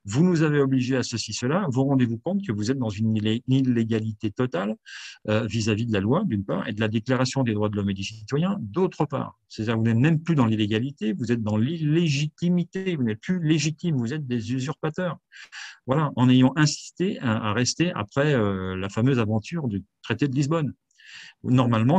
S3: vous nous avez obligés à ceci, cela, vous rendez-vous compte que vous êtes dans une illégalité totale vis-à-vis de la loi, d'une part, et de la Déclaration des droits de l'homme et des citoyens, d'autre part. C'est-à-dire que vous n'êtes même plus dans l'illégalité, vous êtes dans l'illégitimité, vous n'êtes plus légitime, vous êtes des usurpateurs. Voilà, en ayant insisté à rester après la fameuse aventure du traité de Lisbonne.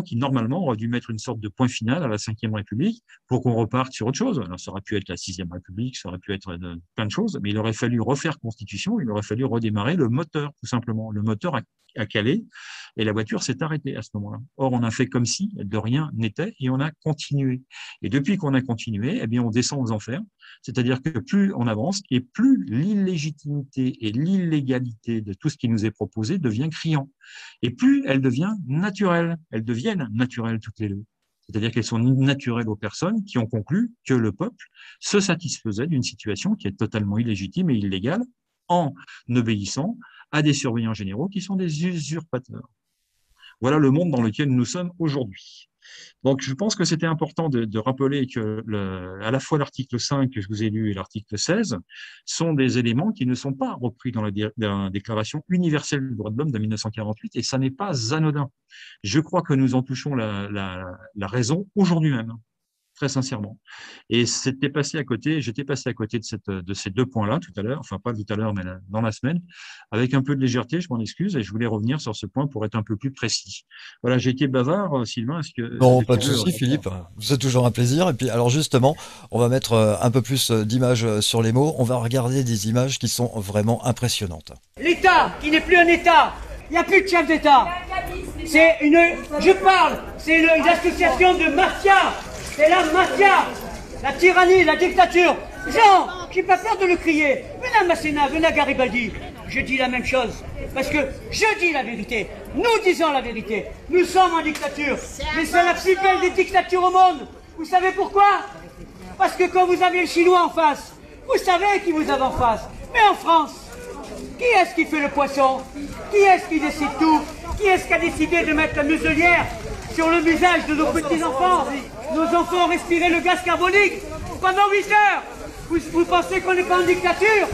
S3: Qui normalement aurait dû mettre une sorte de point final à la Ve République pour qu'on reparte sur autre chose. Alors ça aurait pu être la Sixième République, ça aurait pu être plein de choses, mais il aurait fallu refaire Constitution, il aurait fallu redémarrer le moteur, tout simplement. Le moteur a calé et la voiture s'est arrêtée à ce moment-là. Or, on a fait comme si de rien n'était et on a continué. Et depuis qu'on a continué, eh bien, on descend aux enfers. C'est-à-dire que plus on avance et plus l'illégitimité et l'illégalité de tout ce qui nous est proposé devient criant. Et plus elle devient naturelle. Elles deviennent naturelles toutes les deux. C'est-à-dire qu'elles sont naturelles aux personnes qui ont conclu que le peuple se satisfaisait d'une situation qui est totalement illégitime et illégale en obéissant à des surveillants généraux qui sont des usurpateurs. Voilà le monde dans lequel nous sommes aujourd'hui. Donc, je pense que c'était important de rappeler que à la fois l'article 5 que je vous ai lu et l'article 16 sont des éléments qui ne sont pas repris dans la Déclaration universelle des droits de l'homme de 1948 et ça n'est pas anodin. Je crois que nous en touchons la raison aujourd'hui même. très sincèrement. Et j'étais passé à côté de ces deux points-là tout à l'heure, enfin pas tout à l'heure, mais dans la semaine, avec un peu de légèreté, je m'en excuse, et je voulais revenir sur ce point pour être un peu plus précis. Voilà, j'ai été bavard, Sylvain,
S2: Non,
S3: est-ce que
S2: pas de
S3: tu veux
S2: souci,
S3: répondre?
S2: Philippe. C'est toujours un plaisir. Et puis, alors justement, on va mettre un peu plus d'images sur les mots. On va regarder des images qui sont vraiment impressionnantes.
S5: L'État, qui n'est plus un État. Il n'y a plus de chef d'État. C'est une association de mafia. C'est la mafia. La tyrannie, la dictature. Jean, j'ai pas peur de le crier. Venez à Masséna, venez à Garibaldi. Je dis la même chose. Parce que je dis la vérité. Nous disons la vérité. Nous sommes en dictature. Mais c'est la plus belle des dictatures au monde. Vous savez pourquoi? Parce que quand vous avez le Chinois en face, vous savez qui vous avez en face. Mais en France, qui est-ce qui fait le poisson? Qui est-ce qui décide tout? Qui est-ce qui a décidé de mettre la muselière sur le visage de nos petits-enfants? Nos enfants ont respiré le gaz carbonique pendant 8 heures. Vous pensez qu'on n'est pas en dictature?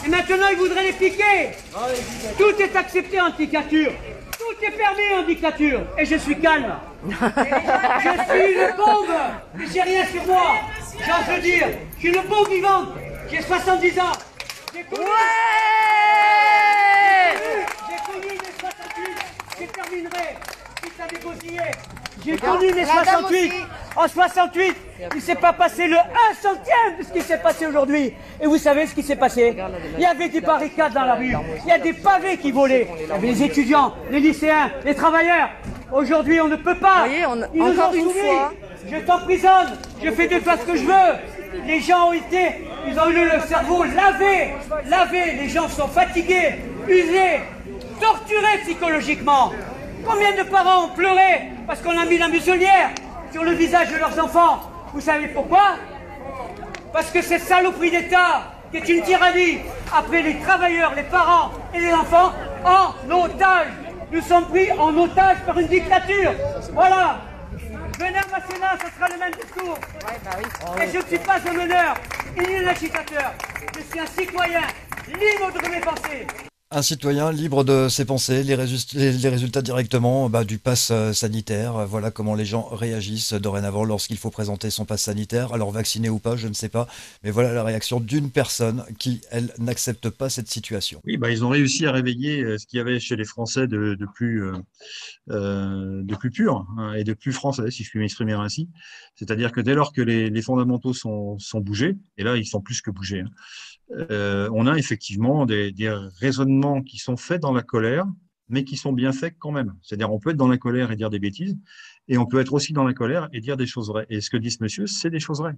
S5: Et maintenant, ils voudraient les piquer. Tout est accepté en dictature. Tout est permis en dictature. Et je suis calme. Je suis une bombe. Mais j'ai rien sur moi. J'ose dire, je suis une bombe vivante. J'ai 70 ans. J'ai connu mes 68. Je terminerai. Si ça négociait. J'ai connu mes 68. En 68, il ne s'est pas passé le 1 centième de ce qui s'est passé aujourd'hui. Et vous savez ce qui s'est passé? Il y avait des barricades dans la rue. Il y a des pavés qui volaient. Il y avait les étudiants, les lycéens, les travailleurs. Aujourd'hui, on ne peut pas. Ils nous ont soumis. Je t'emprisonne. Je fais de toi ce que je veux. Les gens ils ont eu le cerveau lavé. Les gens sont fatigués, usés, torturés psychologiquement. Combien de parents ont pleuré parce qu'on a mis la muselière sur le visage de leurs enfants? Vous savez pourquoi? Parce que cette saloperie d'État, qui est une tyrannie, a pris les travailleurs, les parents et les enfants en otage. Nous sommes pris en otage par une dictature. Voilà. Venez à Masséna, ce sera le même discours. Et je ne suis pas un meneur, ni un agitateur. Je suis un citoyen libre de mes pensées.
S2: Un citoyen libre de ses pensées, les résultats directement du pass sanitaire. Voilà comment les gens réagissent dorénavant lorsqu'il faut présenter son pass sanitaire. Alors vacciné ou pas, je ne sais pas. Mais voilà la réaction d'une personne qui, elle, n'accepte pas cette situation.
S3: Oui, ils ont réussi à réveiller ce qu'il y avait chez les Français de plus pur, hein, et de plus français, si je puis m'exprimer ainsi. C'est-à-dire que dès lors que les fondamentaux sont bougés, et là ils sont plus que bougés, hein, on a effectivement des raisonnements qui sont faits dans la colère, mais qui sont bien faits quand même. C'est-à-dire on peut être dans la colère et dire des bêtises, et on peut être aussi dans la colère et dire des choses vraies. Et ce que dit ce monsieur, c'est des choses vraies.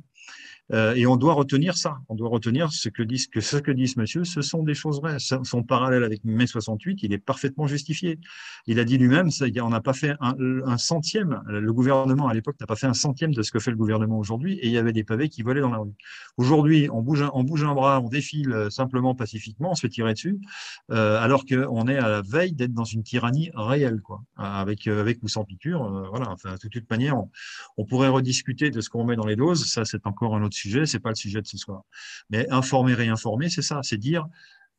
S3: Et on doit retenir ça. On doit retenir ce que dit ce monsieur, ce sont des choses vraies. Son parallèle avec mai 68, il est parfaitement justifié. Il a dit lui-même, on n'a pas fait un centième. Le gouvernement à l'époque n'a pas fait un centième de ce que fait le gouvernement aujourd'hui, et il y avait des pavés qui volaient dans la rue. Aujourd'hui, on bouge un bras, on défile simplement pacifiquement, on se fait tirer dessus, alors qu'on est à la veille d'être dans une tyrannie réelle, quoi, avec ou sans piqûre. Voilà. Enfin, de toute manière, on pourrait rediscuter de ce qu'on met dans les doses. Ça, c'est encore un autre sujet. C'est pas le sujet de ce soir. Mais informer, réinformer, c'est ça. C'est dire,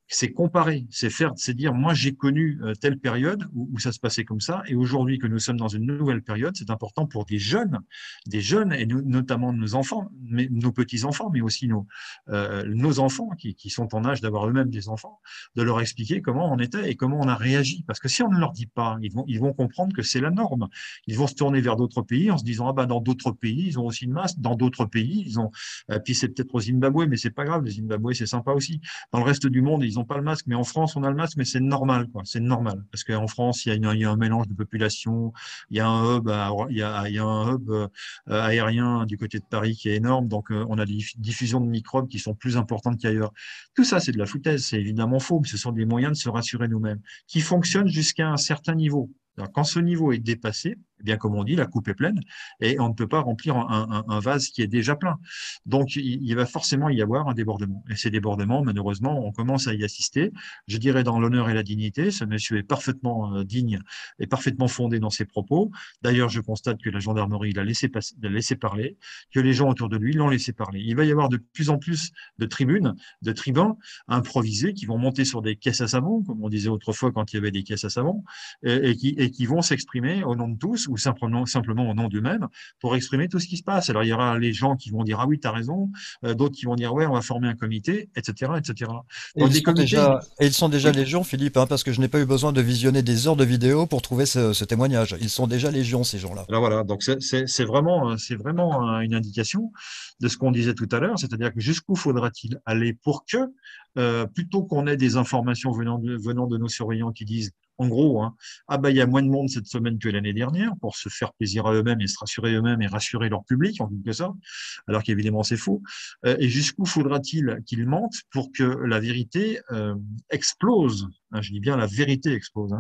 S3: c'est comparer, c'est dire, moi j'ai connu telle période où ça se passait comme ça, et aujourd'hui que nous sommes dans une nouvelle période, c'est important pour des jeunes, et notamment nos enfants, mais nos petits-enfants, mais aussi nos enfants qui sont en âge d'avoir eux-mêmes des enfants, de leur expliquer comment on était et comment on a réagi. Parce que si on ne leur dit pas, ils vont comprendre que c'est la norme. Ils vont se tourner vers d'autres pays en se disant, dans d'autres pays, ils ont aussi une masse, dans d'autres pays, puis c'est peut-être au Zimbabwe, mais c'est pas grave, le Zimbabwe, c'est sympa aussi. Dans le reste du monde, ils n'ont pas le masque, mais en France, on a le masque, mais c'est normal, quoi. C'est normal. Parce qu'en France, il y a un mélange de population, il y a un hub, aérien du côté de Paris qui est énorme, donc on a des diffusions de microbes qui sont plus importantes qu'ailleurs. Tout ça, c'est de la foutaise, c'est évidemment faux, mais ce sont des moyens de se rassurer nous-mêmes, qui fonctionnent jusqu'à un certain niveau. Alors, quand ce niveau est dépassé, eh bien, comme on dit, la coupe est pleine et on ne peut pas remplir un vase qui est déjà plein. Donc, il va forcément y avoir un débordement. Et ces débordements, malheureusement, on commence à y assister. Je dirais dans l'honneur et la dignité. Ce monsieur est parfaitement digne et parfaitement fondé dans ses propos. D'ailleurs, je constate que la gendarmerie l'a laissé parler, que les gens autour de lui l'ont laissé parler. Il va y avoir de plus en plus de tribuns, de tribuns improvisés qui vont monter sur des caisses à savon, comme on disait autrefois quand il y avait des caisses à savon, et qui vont s'exprimer au nom de tous ou simplement au nom d'eux-mêmes pour exprimer tout ce qui se passe. Alors, il y aura les gens qui vont dire « Ah oui, tu as raison », d'autres qui vont dire « Ouais, on va former un comité », etc., etc.
S2: Et
S3: Donc, des comités…
S2: ils sont déjà
S3: Oui.
S2: légion, Philippe, hein, parce que je n'ai pas eu besoin de visionner des heures de vidéo pour trouver ce témoignage. Ils sont déjà légion, ces gens-là.
S3: Alors voilà, donc c'est vraiment une indication de ce qu'on disait tout à l'heure, c'est-à-dire que jusqu'où faudra-t-il aller pour que, plutôt qu'on ait des informations venant de nos surveillants qui disent, en gros, hein, ah ben il y a moins de monde cette semaine que l'année dernière, pour se faire plaisir à eux-mêmes et se rassurer eux-mêmes et rassurer leur public en quelque sorte, alors qu'évidemment c'est faux. Et jusqu'où faudra-t-il qu'ils mentent pour que la vérité explose, hein, je dis bien la vérité explose,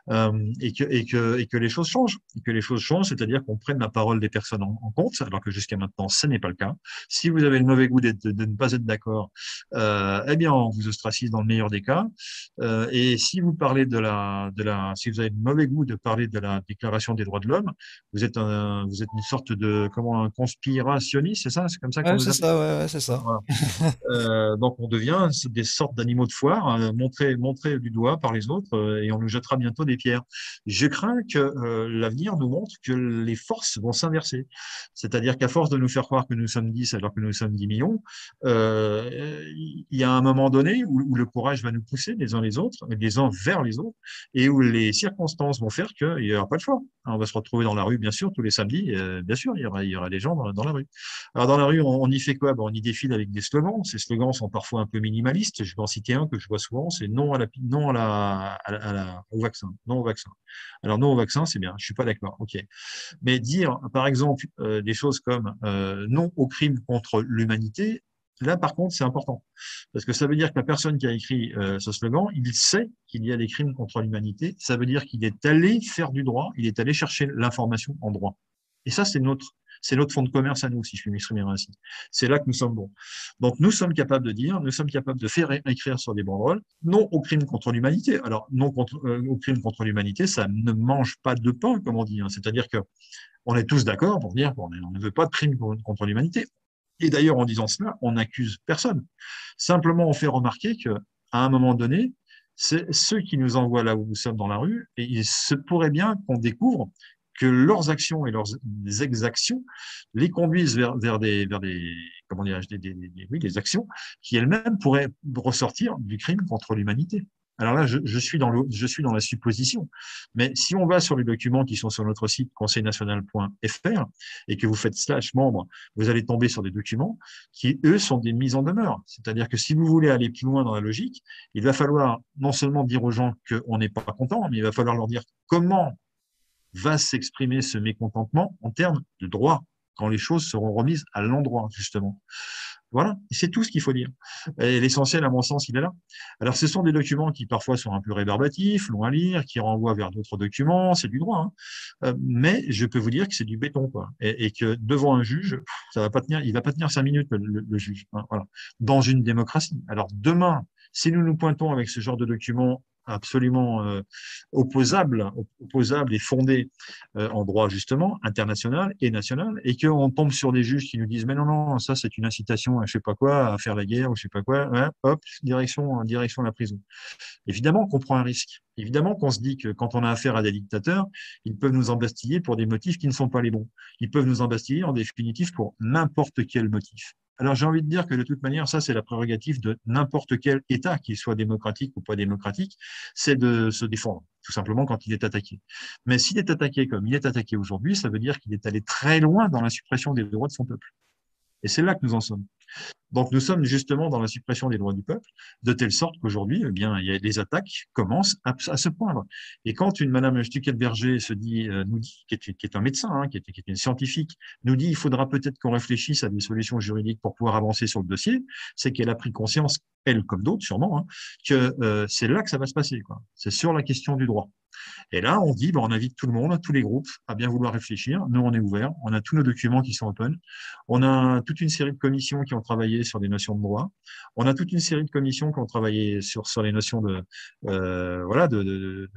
S3: hein, et que les choses changent. Et que les choses changent, c'est-à-dire qu'on prenne la parole des personnes en compte, alors que jusqu'à maintenant, ce n'est pas le cas. Si vous avez le mauvais goût de ne pas être d'accord, eh bien, on vous ostracise dans le meilleur des cas. Et si vous parlez si vous avez le mauvais goût de parler de la Déclaration des droits de l'homme, vous êtes une sorte de, un conspirationniste, c'est ça? C'est comme ça qu'on
S2: Ouais,
S3: nous
S2: c'est
S3: appelle?
S2: ça, ouais, c'est ça.
S3: Voilà. Donc, on devient des sortes d'animaux de foire, montrés du doigt par les autres, et on nous jettera bientôt des pierres. Je crains que l'avenir nous montre que les forces vont s'inverser. C'est-à-dire qu'à force de nous faire croire que nous sommes 10 alors que nous sommes 10 millions, il y a un moment donné où le courage va nous pousser les uns vers les autres, et où les circonstances vont faire qu'il n'y aura pas de choix. On va se retrouver dans la rue, bien sûr, tous les samedis. Bien sûr, il y aura des gens dans la rue. Alors, dans la rue, on y fait quoi? On y défile avec des slogans. Ces slogans sont parfois un peu minimalistes. Je vais en citer un que je vois souvent, c'est non au vaccin. Non au vaccin. Alors, non au vaccin, c'est bien. Je suis pas d'accord. OK. Mais dire, par exemple, des choses comme non au crime contre l'humanité, là, par contre, c'est important. Parce que ça veut dire que la personne qui a écrit ce slogan, il sait qu'il y a des crimes contre l'humanité. Ça veut dire qu'il est allé faire du droit, il est allé chercher l'information en droit. Et ça, c'est notre fonds de commerce à nous, si je puis m'exprimer ainsi. C'est là que nous sommes bons. Donc, nous sommes capables de faire écrire sur des banderoles, non au crime contre l'humanité. Alors, non au crime contre l'humanité, ça ne mange pas de pain, comme on dit, hein. C'est-à-dire que on est tous d'accord pour dire qu'on ne veut pas de crime contre l'humanité. Et d'ailleurs, en disant cela, on n'accuse personne. Simplement, on fait remarquer qu'à un moment donné, c'est ceux qui nous envoient là où nous sommes dans la rue, et il se pourrait bien qu'on découvre que leurs actions et leurs exactions les conduisent vers des comment dirais-je, des actions qui elles-mêmes pourraient ressortir du crime contre l'humanité. Alors là, je suis dans la supposition. Mais si on va sur les documents qui sont sur notre site conseilnational.fr et que vous faites /membre, vous allez tomber sur des documents qui, eux, sont des mises en demeure. C'est-à-dire que si vous voulez aller plus loin dans la logique, il va falloir non seulement dire aux gens qu'on n'est pas content, mais il va falloir leur dire comment va s'exprimer ce mécontentement en termes de droit, quand les choses seront remises à l'endroit, justement. Voilà, c'est tout ce qu'il faut dire. Et l'essentiel, à mon sens, il est là. Alors, ce sont des documents qui parfois sont un peu rébarbatifs, longs à lire, qui renvoient vers d'autres documents, c'est du droit, hein. Mais je peux vous dire que c'est du béton, quoi. Et que devant un juge, ça va pas tenir, il va pas tenir 5 minutes, le juge, hein, voilà. Dans une démocratie. Alors, demain, si nous nous pointons avec ce genre de documents absolument opposables et fondés en droit justement international et national, et qu'on tombe sur des juges qui nous disent mais non, ça c'est une incitation à je sais pas quoi, à faire la guerre ou je sais pas quoi, ouais, hop, direction la prison. Évidemment qu'on prend un risque. Évidemment qu'on se dit que quand on a affaire à des dictateurs, ils peuvent nous embastiller pour des motifs qui ne sont pas les bons. Ils peuvent nous embastiller en définitive pour n'importe quel motif. Alors, j'ai envie de dire que de toute manière, ça, c'est la prérogative de n'importe quel État, qu'il soit démocratique ou pas démocratique, c'est de se défendre, tout simplement quand il est attaqué. Mais s'il est attaqué comme il est attaqué aujourd'hui, ça veut dire qu'il est allé très loin dans la suppression des droits de son peuple. Et c'est là que nous en sommes. Donc, nous sommes justement dans la suppression des droits du peuple, de telle sorte qu'aujourd'hui, eh bien, les attaques commencent à se poindre. Et quand une madame Stuckelberger nous dit, qui est un médecin, hein, qui est une scientifique, nous dit il faudra peut-être qu'on réfléchisse à des solutions juridiques pour pouvoir avancer sur le dossier, c'est qu'elle a pris conscience, elle comme d'autres sûrement, hein, que c'est là que ça va se passer, quoi. C'est sur la question du droit. Et là, on dit, on invite tout le monde, tous les groupes, à bien vouloir réfléchir. Nous, on est ouverts. On a tous nos documents qui sont open. On a toute une série de commissions qui ont travaillé sur des notions de droit. On a toute une série de commissions qui ont travaillé sur les notions de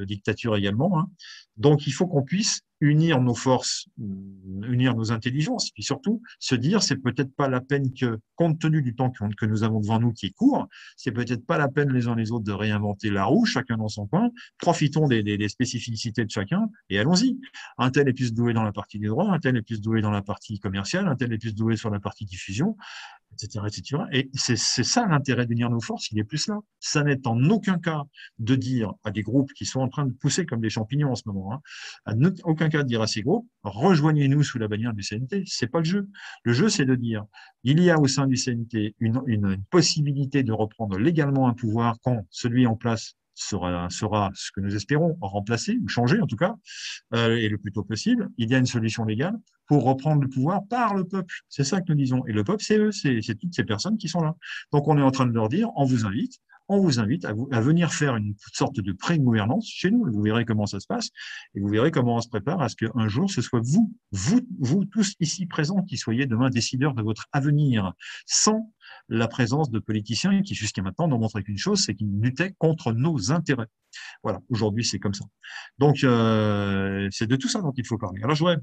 S3: dictature également, hein. Donc, il faut qu'on puisse unir nos forces, unir nos intelligences, puis surtout se dire c'est peut-être pas la peine que, compte tenu du temps que nous avons devant nous qui est court, c'est peut-être pas la peine les uns les autres de réinventer la roue, chacun dans son coin, profitons des spécificités de chacun et allons-y. Un tel est plus doué dans la partie des droits, un tel est plus doué dans la partie commerciale, un tel est plus doué sur la partie diffusion, etc., etc. Et c'est ça l'intérêt d'unir nos forces, il est plus là. Ça n'est en aucun cas de dire à des groupes qui sont en train de pousser comme des champignons en ce moment, hein, à aucun cas de dire à ces groupes, rejoignez-nous sous la bannière du CNT. C'est pas le jeu. Le jeu, c'est de dire, il y a au sein du CNT une possibilité de reprendre légalement un pouvoir quand celui en place sera ce que nous espérons, remplacé ou changé en tout cas, et le plus tôt possible. Il y a une solution légale pour reprendre le pouvoir par le peuple. C'est ça que nous disons. Et le peuple, c'est eux, c'est toutes ces personnes qui sont là. Donc on est en train de leur dire, on vous invite à venir faire une sorte de pré-gouvernance chez nous. Vous verrez comment ça se passe et vous verrez comment on se prépare à ce qu'un jour, ce soit vous tous ici présents, qui soyez demain décideurs de votre avenir, sans la présence de politiciens qui, jusqu'à maintenant, n'ont montré qu'une chose, c'est qu'ils luttaient contre nos intérêts. Voilà, aujourd'hui, c'est comme ça. Donc, c'est de tout ça dont il faut parler. Alors, je voudrais,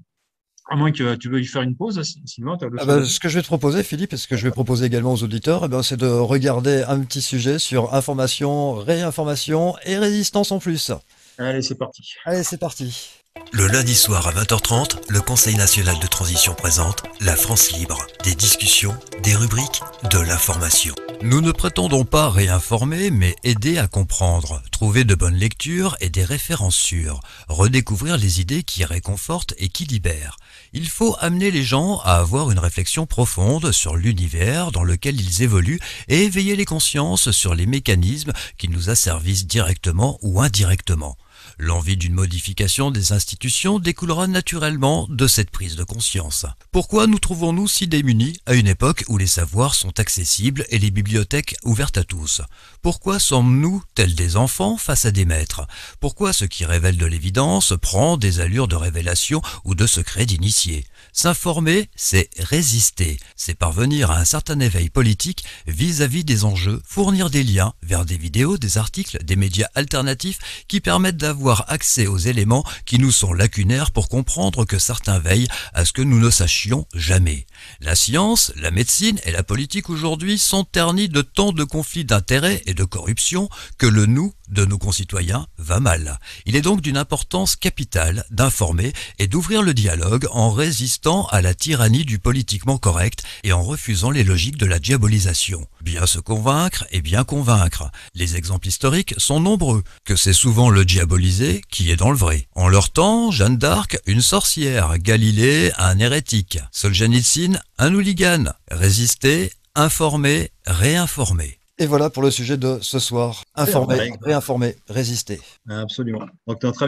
S3: à moins que tu veuilles faire une pause, Sylvain,
S2: ce que je vais te proposer, Philippe, et ce que je vais proposer également aux auditeurs, c'est de regarder un petit sujet sur information, réinformation et résistance en plus.
S3: Allez, c'est parti.
S2: Allez, c'est parti.
S1: Le lundi soir à 20h30, le Conseil national de transition présente La France libre. Des discussions, des rubriques, de l'information. Nous ne prétendons pas réinformer, mais aider à comprendre, trouver de bonnes lectures et des références sûres, redécouvrir les idées qui réconfortent et qui libèrent. Il faut amener les gens à avoir une réflexion profonde sur l'univers dans lequel ils évoluent et éveiller les consciences sur les mécanismes qui nous asservissent directement ou indirectement. L'envie d'une modification des institutions découlera naturellement de cette prise de conscience. Pourquoi nous trouvons-nous si démunis à une époque où les savoirs sont accessibles et les bibliothèques ouvertes à tous? Pourquoi sommes-nous tels des enfants face à des maîtres? Pourquoi ce qui révèle de l'évidence prend des allures de révélation ou de secret d'initié? S'informer, c'est résister, c'est parvenir à un certain éveil politique vis-à-vis des enjeux, fournir des liens vers des vidéos, des articles, des médias alternatifs qui permettent d'avoir accès aux éléments qui nous sont lacunaires pour comprendre que certains veillent à ce que nous ne sachions jamais. La science, la médecine et la politique aujourd'hui sont ternis de tant de conflits d'intérêts et de corruption que le nous de nos concitoyens va mal. Il est donc d'une importance capitale d'informer et d'ouvrir le dialogue en résistant à la tyrannie du politiquement correct et en refusant les logiques de la diabolisation. Bien se convaincre et bien convaincre. Les exemples historiques sont nombreux, que c'est souvent le diabolisé qui est dans le vrai. En leur temps, Jeanne d'Arc, une sorcière, Galilée, un hérétique, Solzhenitsyn, un hooligan. Résister, informer, réinformer.
S2: Et voilà pour le sujet de ce soir. Informer, réinformer, résister.
S3: Absolument. Donc, tu as très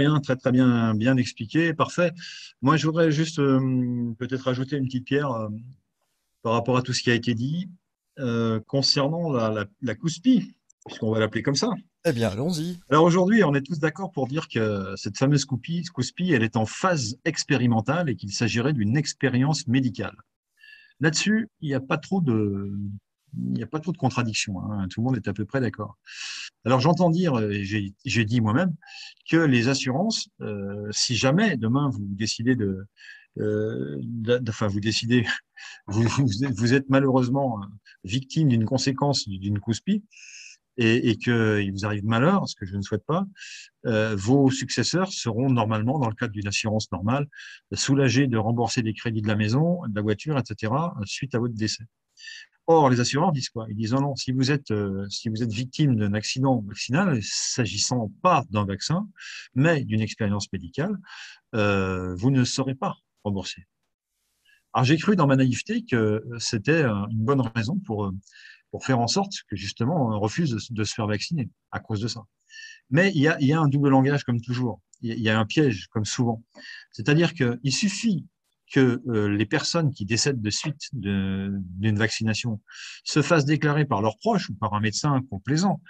S3: bien expliqué. Parfait. Moi, je voudrais juste peut-être ajouter une petite pierre par rapport à tout ce qui a été dit concernant la COUSPI, puisqu'on va l'appeler comme ça.
S2: Eh bien, allons-y.
S3: Alors aujourd'hui, on est tous d'accord pour dire que cette fameuse COUSPI, elle est en phase expérimentale et qu'il s'agirait d'une expérience médicale. Là-dessus, il n'y a pas trop de contradictions, hein. Tout le monde est à peu près d'accord. Alors j'entends dire, j'ai dit moi-même, que les assurances, si jamais demain vous décidez vous êtes malheureusement victime d'une conséquence d'une COUSPI et qu'il vous arrive malheur, ce que je ne souhaite pas, vos successeurs seront normalement, dans le cadre d'une assurance normale, soulagés de rembourser des crédits de la maison, de la voiture, etc., suite à votre décès. Or, les assureurs disent quoi? Ils disent non, si vous êtes victime d'un accident vaccinal, s'agissant pas d'un vaccin, mais d'une expérience médicale, vous ne serez pas remboursé. Alors, j'ai cru dans ma naïveté que c'était une bonne raison pour faire en sorte que justement on refuse de se faire vacciner à cause de ça. Mais il y a un double langage comme toujours. Il y a un piège comme souvent. C'est-à-dire qu'il suffit que les personnes qui décèdent de suite d'une vaccination se fassent déclarer par leurs proches ou par un médecin complaisant,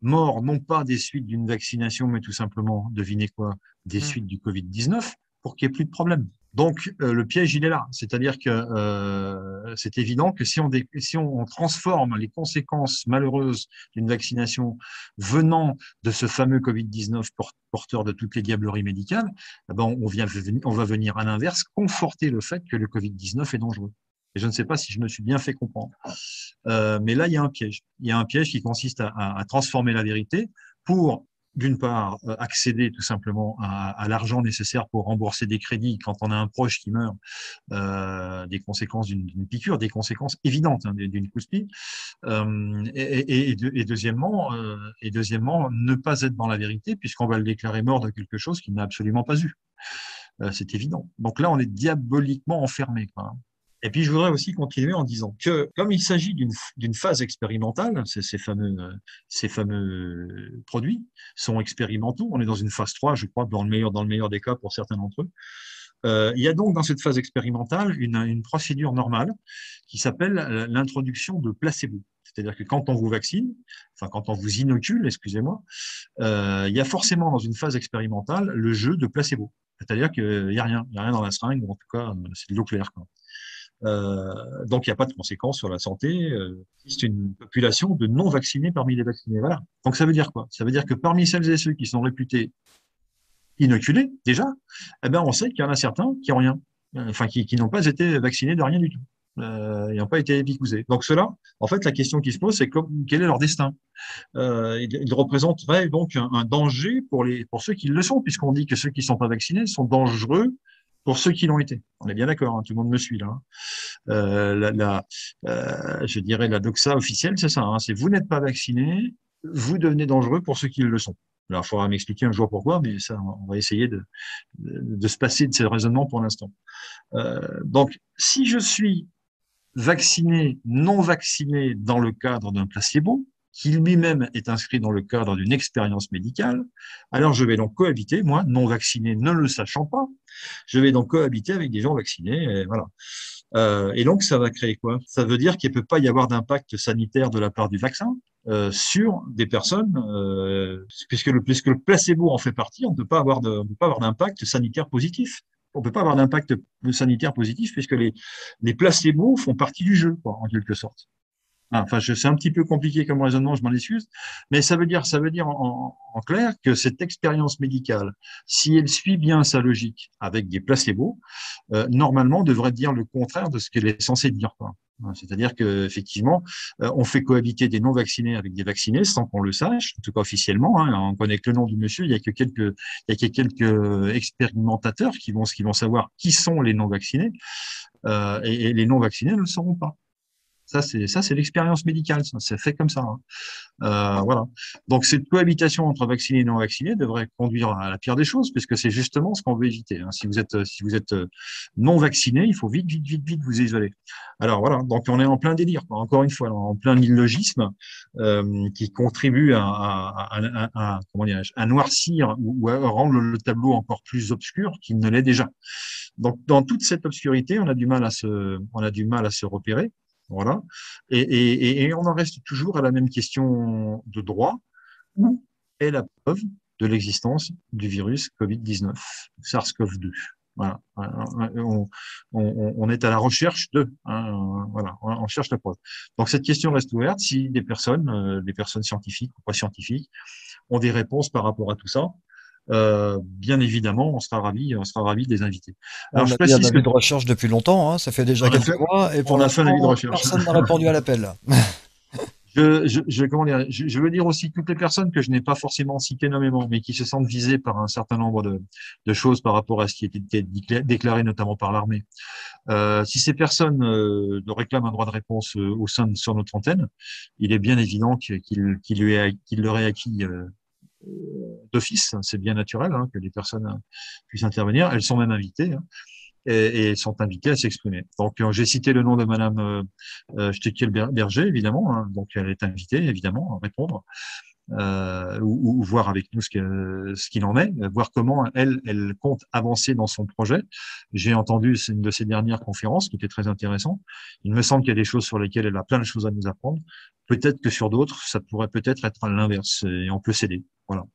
S3: morts non pas des suites d'une vaccination, mais tout simplement, devinez quoi, des suites du Covid-19, pour qu'il n'y ait plus de problème. Donc, le piège, il est là. C'est-à-dire que c'est évident que si on transforme les conséquences malheureuses d'une vaccination venant de ce fameux Covid-19 porteur de toutes les diableries médicales, eh ben on va venir à l'inverse conforter le fait que le Covid-19 est dangereux. Et je ne sais pas si je me suis bien fait comprendre. Mais là, il y a un piège. Il y a un piège qui consiste à transformer la vérité pour d'une part, accéder tout simplement à l'argent nécessaire pour rembourser des crédits quand on a un proche qui meurt, des conséquences d'une piqûre, des conséquences évidentes d'une couspi. Et deuxièmement, ne pas être dans la vérité puisqu'on va le déclarer mort de quelque chose qu'il n'a absolument pas eu. C'est évident. Donc là, on est diaboliquement enfermé, quoi. Et puis, je voudrais aussi continuer en disant que, comme il s'agit d'une phase expérimentale, ces fameux produits sont expérimentaux. On est dans une phase 3, je crois, dans le meilleur des cas pour certains d'entre eux. Il y a donc dans cette phase expérimentale une procédure normale qui s'appelle l'introduction de placebo. C'est-à-dire que quand on vous vaccine, enfin quand on vous inocule, excusez-moi, il y a forcément dans une phase expérimentale le jeu de placebo. C'est-à-dire qu'il n'y a rien dans la seringue, ou en tout cas, c'est de l'eau claire, quoi. Donc, il n'y a pas de conséquences sur la santé. C'est une population de non-vaccinés parmi les vaccinés. Voilà. Donc, ça veut dire quoi? Ça veut dire que parmi celles et ceux qui sont réputés inoculés, déjà, eh ben, on sait qu'il y en a certains qui n'ont rien. Enfin, qui n'ont pas été vaccinés de rien du tout. Ils n'ont pas été épicousés. Donc, ceux-là, en fait, la question qui se pose, c'est quel est leur destin? Ils représenteraient donc un danger pour ceux qui le sont, puisqu'on dit que ceux qui ne sont pas vaccinés sont dangereux pour ceux qui l'ont été. On est bien d'accord, hein, tout le monde me suit là. Je dirais la doxa officielle, c'est ça. Hein, c'est vous n'êtes pas vacciné, vous devenez dangereux pour ceux qui le sont. Alors, il faudra m'expliquer un jour pourquoi, mais ça, on va essayer de se passer de ces raisonnements pour l'instant. Donc, si je suis vacciné, non vacciné dans le cadre d'un placebo, qui lui-même est inscrit dans le cadre d'une expérience médicale, alors je vais donc cohabiter, moi, non vacciné, ne le sachant pas, je vais donc cohabiter avec des gens vaccinés, et voilà. Et donc, ça va créer quoi? Ça veut dire qu'il ne peut pas y avoir d'impact sanitaire de la part du vaccin sur des personnes, puisque le placebo en fait partie, on ne peut pas avoir d'impact sanitaire positif. On ne peut pas avoir d'impact sanitaire positif puisque les placebos font partie du jeu, quoi, en quelque sorte. Enfin, c'est un petit peu compliqué comme raisonnement, je m'en excuse, mais ça veut dire en clair que cette expérience médicale, si elle suit bien sa logique avec des placebos, normalement devrait dire le contraire de ce qu'elle est censée dire, quoi. C'est-à-dire qu'effectivement, on fait cohabiter des non-vaccinés avec des vaccinés sans qu'on le sache, en tout cas officiellement. Hein, on connaît que le nom du monsieur. Il y a que quelques expérimentateurs qui vont savoir qui sont les non-vaccinés, et les non-vaccinés ne le sauront pas. Ça, c'est l'expérience médicale. Ça, c'est fait comme ça. Hein. Voilà. Donc, cette cohabitation entre vaccinés et non vaccinés devrait conduire à la pire des choses, puisque c'est justement ce qu'on veut éviter. Hein. Si vous êtes non vacciné, il faut vite vous isoler. Alors voilà. Donc, on est en plein délire, quoi. Encore une fois, en plein illogisme qui contribue comment dirais-je, à noircir ou à rendre le tableau encore plus obscur qu'il ne l'est déjà. Donc, dans toute cette obscurité, on a du mal à se repérer. Voilà. Et on en reste toujours à la même question de droit. Où est la preuve de l'existence du virus Covid-19, SARS-CoV-2? Voilà. On est à la recherche voilà, on cherche la preuve. Donc cette question reste ouverte. Si des personnes scientifiques ou pas scientifiques, ont des réponses par rapport à tout ça, bien évidemment, on sera ravis de les inviter.
S2: Alors, on a fait un avis de recherche depuis longtemps, hein, ça fait déjà quelques mois, et pour l'instant, personne n'a répondu à l'appel.
S3: Je veux dire aussi toutes les personnes que je n'ai pas forcément citées nommément, mais qui se sentent visées par un certain nombre de choses par rapport à ce qui était déclaré notamment par l'armée. Si ces personnes réclament un droit de réponse sur notre antenne, il est bien évident qu'il leur est acquis d'office, c'est bien naturel hein, que les personnes puissent intervenir. Elles sont même invitées et sont invitées à s'exprimer. Donc, j'ai cité le nom de Madame Steckel-Berger, évidemment. Hein, donc, elle est invitée, évidemment, à répondre ou voir avec nous ce qu'il en est, voir comment elle compte avancer dans son projet. J'ai entendu une de ses dernières conférences qui était très intéressante. Il me semble qu'il y a des choses sur lesquelles elle a plein de choses à nous apprendre. Peut-être que sur d'autres, ça pourrait peut-être être à l'inverse et on peut céder. Voilà.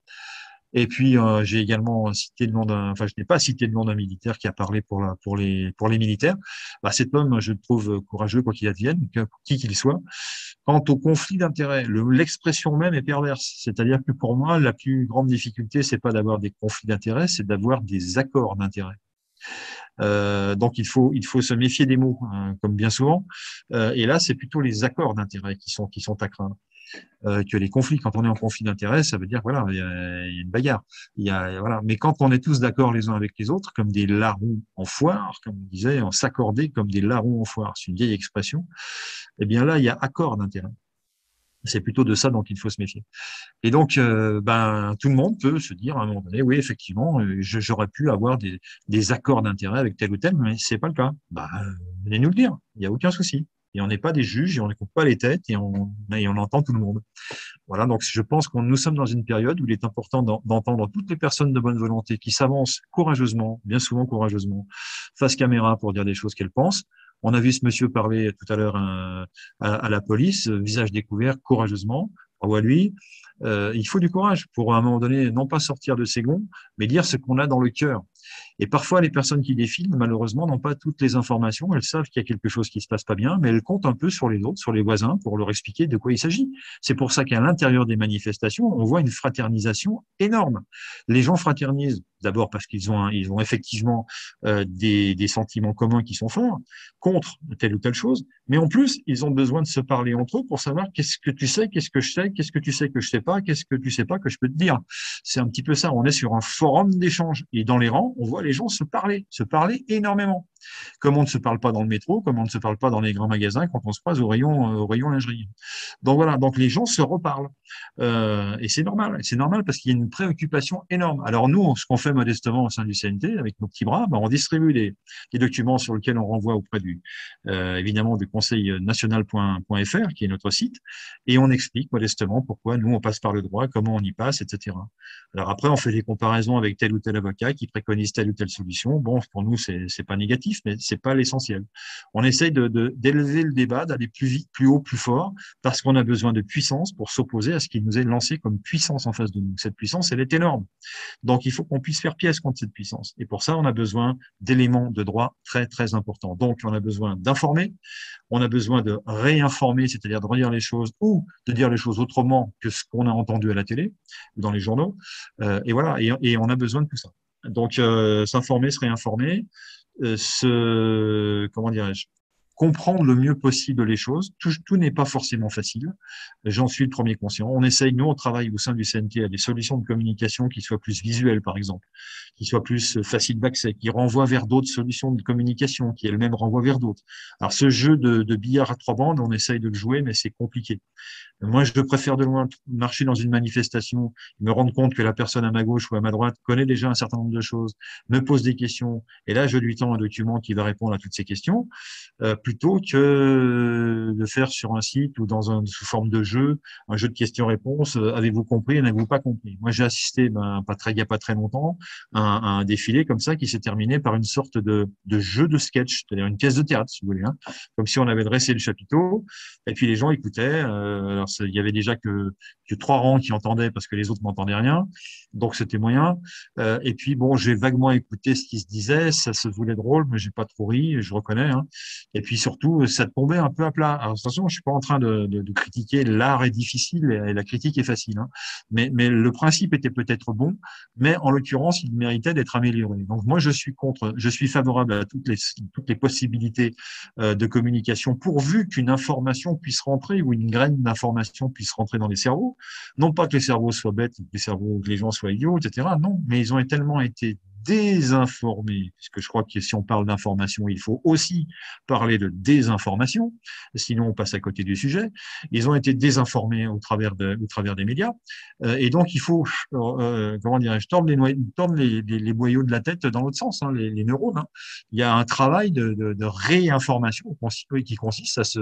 S3: Et puis, j'ai également cité le nom enfin, je n'ai pas cité le nom d'un militaire qui a parlé pour les militaires. Bah, cet homme, je le trouve courageux, quoi qu'il advienne, qui qu'il soit. Quant au conflit d'intérêts, l'expression même est perverse. C'est-à-dire que pour moi, la plus grande difficulté, c'est pas d'avoir des conflits d'intérêts, c'est d'avoir des accords d'intérêts. Donc il faut se méfier des mots, hein, comme bien souvent. Et là, c'est plutôt les accords d'intérêt qui sont à craindre. Que les conflits. Quand on est en conflit d'intérêts, ça veut dire voilà, il y a une bagarre. Voilà. Mais quand on est tous d'accord les uns avec les autres, comme des larrons en foire, comme on disait, on s'accordait comme des larrons en foire, c'est une vieille expression. Eh bien là, il y a accord d'intérêt. C'est plutôt de ça dont il faut se méfier. Et donc, tout le monde peut se dire à un moment donné, oui, effectivement, j'aurais pu avoir des accords d'intérêt avec tel ou tel, mais c'est pas le cas. Venez nous le dire. Il n'y a aucun souci. Et on n'est pas des juges et on ne coupe pas les têtes et on entend tout le monde. Voilà. Donc, je pense que nous sommes dans une période où il est important d'entendre toutes les personnes de bonne volonté qui s'avancent courageusement, bien souvent courageusement, face caméra pour dire des choses qu'elles pensent. On a vu ce monsieur parler tout à l'heure à la police, visage découvert, courageusement. Bravo à lui. Il faut du courage pour, à un moment donné, non pas sortir de ses gonds, mais dire ce qu'on a dans le cœur. Et parfois, les personnes qui défilent, malheureusement, n'ont pas toutes les informations. Elles savent qu'il y a quelque chose qui se passe pas bien, mais elles comptent un peu sur les autres, sur les voisins, pour leur expliquer de quoi il s'agit. C'est pour ça qu'à l'intérieur des manifestations, on voit une fraternisation énorme. Les gens fraternisent d'abord parce qu'ils ont effectivement des sentiments communs qui sont forts contre telle ou telle chose, mais en plus, ils ont besoin de se parler entre eux pour savoir qu'est-ce que tu sais, qu'est-ce que je sais, qu'est-ce que tu sais que je sais pas, qu'est-ce que tu sais pas que je peux te dire. C'est un petit peu ça. On est sur un forum d'échange et dans les rangs, on voit les gens se parler énormément. Comme on ne se parle pas dans le métro, comme on ne se parle pas dans les grands magasins quand on se croise au rayon lingerie. Donc voilà, donc les gens se reparlent. Et c'est normal parce qu'il y a une préoccupation énorme. Alors nous, ce qu'on fait modestement au sein du CNT, avec nos petits bras, on distribue des documents sur lesquels on renvoie auprès évidemment du conseil national.fr, qui est notre site, et on explique modestement pourquoi nous on passe par le droit, comment on y passe, etc. Alors après, on fait des comparaisons avec tel ou tel avocat qui préconise telle ou telle solution. Bon, pour nous, c'est pas négatif, mais c'est pas l'essentiel. On essaye d'élever le débat, d'aller plus vite, plus haut, plus fort, parce qu'on a besoin de puissance pour s'opposer à ce qui nous est lancé comme puissance en face de nous. Cette puissance, elle est énorme. Donc, il faut qu'on puisse faire pièce contre cette puissance. Et pour ça, on a besoin d'éléments de droit très, très importants. Donc, on a besoin d'informer, on a besoin de réinformer, c'est-à-dire de redire les choses ou de dire les choses autrement que ce qu'on a entendu à la télé ou dans les journaux. Et voilà, et on a besoin de tout ça. Donc, s'informer, se réinformer, comment dirais-je, comprendre le mieux possible les choses. Tout n'est pas forcément facile. J'en suis le premier conscient. On essaye, nous, on travaille au sein du CNT à des solutions de communication qui soient plus visuelles, par exemple, qui soient plus faciles d'accès, qui renvoient vers d'autres solutions de communication, qui elles-mêmes renvoient vers d'autres. Alors, ce jeu de billard à 3 bandes, on essaye de le jouer, mais c'est compliqué. Moi, je préfère de loin marcher dans une manifestation, me rendre compte que la personne à ma gauche ou à ma droite connaît déjà un certain nombre de choses, me pose des questions, et là, je lui tends un document qui va répondre à toutes ces questions, plutôt que de faire sur un site ou sous forme de jeu, un jeu de questions-réponses. Avez-vous compris, n'avez-vous pas compris? Moi, j'ai assisté, il n'y a pas très longtemps, à un défilé comme ça qui s'est terminé par une sorte de jeu de sketch, c'est-à-dire une pièce de théâtre, si vous voulez, hein, comme si on avait dressé le chapiteau, et puis les gens écoutaient. Alors, il y avait déjà que 3 rangs qui entendaient parce que les autres n'entendaient rien, donc c'était moyen. Et puis bon, j'ai vaguement écouté ce qui se disait, ça se voulait drôle, mais j'ai pas trop ri, je reconnais. Hein. Et puis surtout, ça tombait un peu à plat. Alors attention, je suis pas en train de critiquer, l'art est difficile et la critique est facile. Hein. Mais le principe était peut-être bon, mais en l'occurrence, il méritait d'être amélioré. Donc moi, je suis favorable à toutes les possibilités de communication, pourvu qu'une information puisse rentrer ou une graine d'information puisse rentrer dans les cerveaux. Non pas que les cerveaux soient bêtes, que les gens soient idiots, etc. Non, mais ils ont tellement été désinformés, puisque je crois que si on parle d'information, il faut aussi parler de désinformation, sinon on passe à côté du sujet. Ils ont été désinformés au travers des médias, et donc il faut, comment dirais-je, tordre les boyaux de la tête dans l'autre sens, hein, les neurones. Hein. Il y a un travail de réinformation qui consiste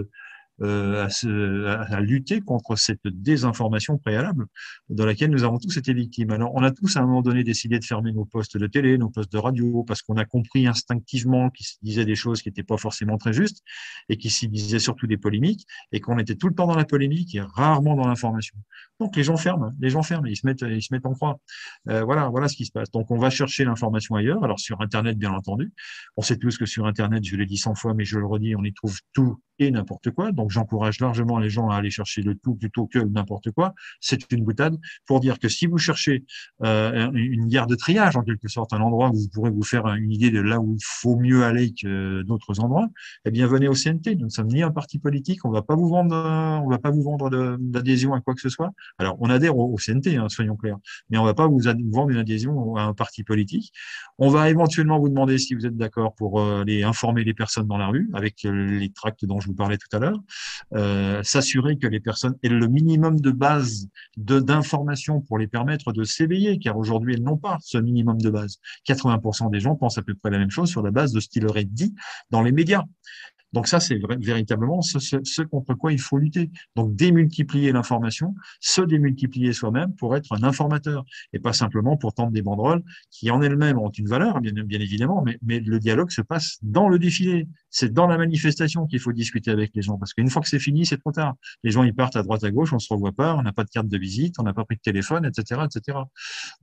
S3: à lutter contre cette désinformation préalable dans laquelle nous avons tous été victimes. Alors, on a tous à un moment donné décidé de fermer nos postes de télé, nos postes de radio, parce qu'on a compris instinctivement qu'ils se disaient des choses qui n'étaient pas forcément très justes et qui s'y disaient surtout des polémiques et qu'on était tout le temps dans la polémique et rarement dans l'information. Donc, les gens ferment, ils se mettent en croix. Voilà ce qui se passe. Donc, on va chercher l'information ailleurs. Alors, sur Internet, bien entendu. On sait tous que sur Internet, je l'ai dit 100 fois, mais je le redis, on y trouve tout et n'importe quoi. Donc, j'encourage largement les gens à aller chercher le tout plutôt que n'importe quoi. C'est une boutade pour dire que si vous cherchez une guerre de triage, en quelque sorte, un endroit où vous pourrez vous faire une idée de là où il faut mieux aller que d'autres endroits, eh bien, venez au CNT. Nous ne sommes ni un parti politique, on va pas vous vendre d'adhésion à quoi que ce soit. Alors, on adhère au CNT, hein, soyons clairs, mais on va pas vous vendre une adhésion à un parti politique. On va éventuellement vous demander si vous êtes d'accord pour aller informer les personnes dans la rue avec les tracts dont je vous parlais tout à l'heure, s'assurer que les personnes aient le minimum de base d'information pour les permettre de s'éveiller, car aujourd'hui, elles n'ont pas ce minimum de base. 80% des gens pensent à peu près la même chose sur la base de ce qui leur est dit dans les médias. Donc ça, c'est véritablement ce contre quoi il faut lutter. Donc démultiplier l'information, se démultiplier soi-même pour être un informateur et pas simplement pour tendre des banderoles qui en elles-mêmes ont une valeur, bien évidemment, mais le dialogue se passe dans le défilé. C'est dans la manifestation qu'il faut discuter avec les gens parce qu'une fois que c'est fini, c'est trop tard. Les gens, ils partent à droite, à gauche, on se revoit pas, on n'a pas de carte de visite, on n'a pas pris de téléphone, etc., etc.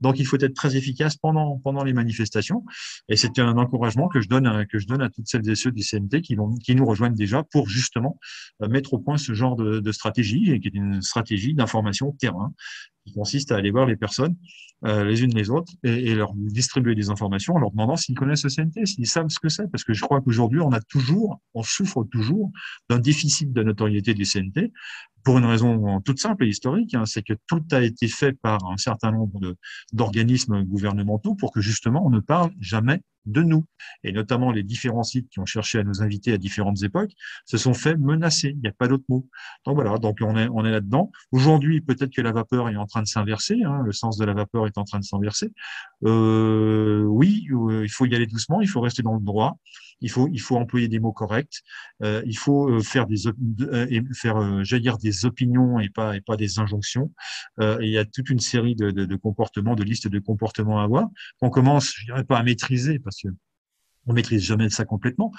S3: Donc il faut être très efficace pendant les manifestations et c'est un encouragement que je donne à toutes celles et ceux du CNT qui nous rejoignent déjà pour justement mettre au point ce genre de stratégie, et qui est une stratégie d'information terrain, qui consiste à aller voir les personnes les unes les autres et leur distribuer des informations en leur demandant s'ils connaissent le CNT, s'ils savent ce que c'est. Parce que je crois qu'aujourd'hui, on souffre toujours d'un déficit de notoriété du CNT pour une raison toute simple et historique, hein, c'est que tout a été fait par un certain nombre d'organismes gouvernementaux pour que justement on ne parle jamais de nous. Et notamment les différents sites qui ont cherché à nous inviter à différentes époques se sont fait menacer. Il n'y a pas d'autre mot. Donc voilà, donc on est là-dedans. Aujourd'hui, peut-être que la vapeur est en train de s'inverser, hein, le sens de la vapeur est en train de s'inverser. Oui, il faut y aller doucement, il faut rester dans le droit. Il faut employer des mots corrects. Il faut faire j'allais dire des opinions et pas des injonctions. Et il y a toute une série de comportements, de listes de comportements à avoir qu'on commence, je dirais pas à maîtriser parce que on maîtrise jamais ça complètement.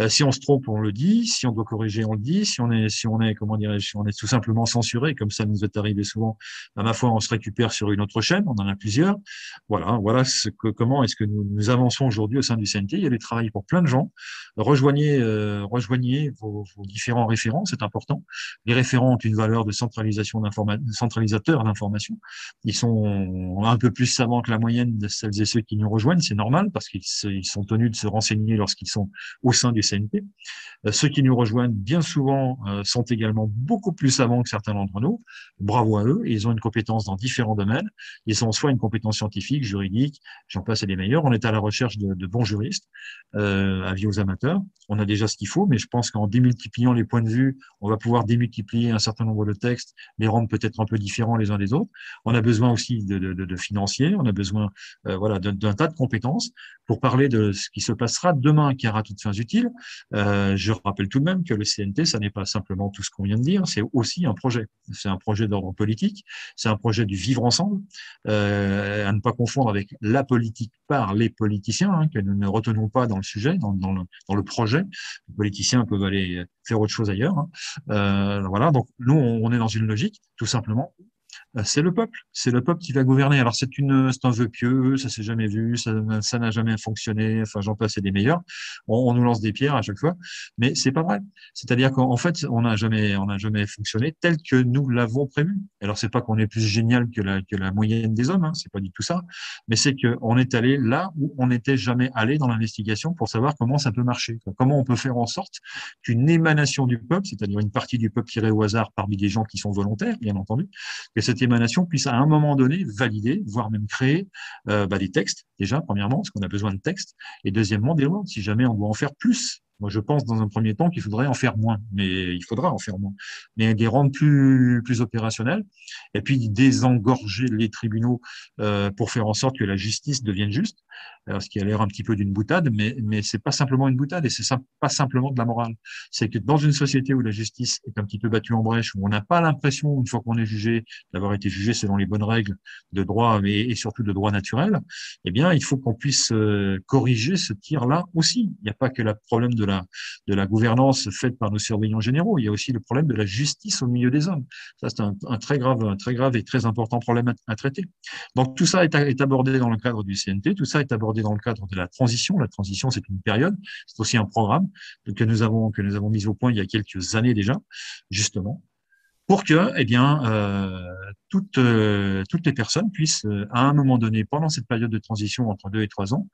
S3: Si on se trompe, on le dit. Si on doit corriger, on le dit. Si on est, comment dirais-je, si on est tout simplement censuré, comme ça nous est arrivé souvent, à ma foi, on se récupère sur une autre chaîne. On en a plusieurs. Voilà comment est-ce que nous avançons aujourd'hui au sein du CNT. Il y a du travail pour plein de gens. Rejoignez vos différents référents, c'est important. Les référents ont une valeur de centralisateur d'information. Ils sont un peu plus savants que la moyenne de celles et ceux qui nous rejoignent. C'est normal parce qu'ils sont tenus de se renseigner lorsqu'ils sont au sein du CNT. Ceux qui nous rejoignent bien souvent sont également beaucoup plus savants que certains d'entre nous. Bravo à eux. Ils ont une compétence dans différents domaines. Ils ont soit une compétence scientifique, juridique, j'en passe et des meilleurs. On est à la recherche de bons juristes, avis aux amateurs. On a déjà ce qu'il faut, mais je pense qu'en démultipliant les points de vue, on va pouvoir démultiplier un certain nombre de textes, les rendre peut-être un peu différents les uns des autres. On a besoin aussi de financiers. On a besoin d'un tas de compétences pour parler de ce qui se passera demain, qui aura toutes fins utiles. Je rappelle tout de même que le CNT, ça n'est pas simplement tout ce qu'on vient de dire, c'est aussi un projet. C'est un projet d'ordre politique, c'est un projet du vivre ensemble, à ne pas confondre avec la politique par les politiciens, hein, que nous ne retenons pas dans le sujet, dans le projet. Les politiciens peuvent aller faire autre chose ailleurs. Hein. Voilà, donc nous, on est dans une logique, tout simplement. C'est le peuple qui va gouverner. Alors c'est un vœu pieux, ça s'est jamais vu, ça n'a jamais fonctionné. Enfin, j'en passe et des meilleurs. On nous lance des pierres à chaque fois, mais c'est pas vrai. C'est-à-dire qu'en fait, on n'a jamais fonctionné tel que nous l'avons prévu. Alors c'est pas qu'on est plus génial que la moyenne des hommes, hein, c'est pas du tout ça, mais c'est qu'on est allé là où on n'était jamais allé dans l'investigation pour savoir comment ça peut marcher, comment on peut faire en sorte qu'une émanation du peuple, c'est-à-dire une partie du peuple tirée au hasard parmi des gens qui sont volontaires, bien entendu, que cette émanation puisse à un moment donné valider, voire même créer des textes, déjà, premièrement, parce qu'on a besoin de textes, et deuxièmement, des lois, si jamais on doit en faire plus Moi, je pense dans un premier temps qu'il faudrait en faire moins, mais il faudra en faire moins, mais les rendre plus opérationnels, et puis désengorger les tribunaux pour faire en sorte que la justice devienne juste. Alors, ce qui a l'air un petit peu d'une boutade, mais c'est pas simplement une boutade, et c'est pas simplement de la morale. C'est que dans une société où la justice est un petit peu battue en brèche, où on n'a pas l'impression, une fois qu'on est jugé, d'avoir été jugé selon les bonnes règles de droit et surtout de droit naturel, eh bien, il faut qu'on puisse corriger ce tir-là aussi. Il n'y a pas que le problème de la gouvernance faite par nos surveillants généraux, il y a aussi le problème de la justice au milieu des hommes. Ça, c'est un très grave et très important problème à traiter. Donc, tout ça est abordé dans le cadre du CNT, tout ça est abordé dans le cadre de la transition. La transition, c'est une période, c'est aussi un programme que nous avons mis au point il y a quelques années déjà, justement, pour que, eh bien, toutes les personnes puissent, à un moment donné, pendant cette période de transition entre 2 et 3 ans,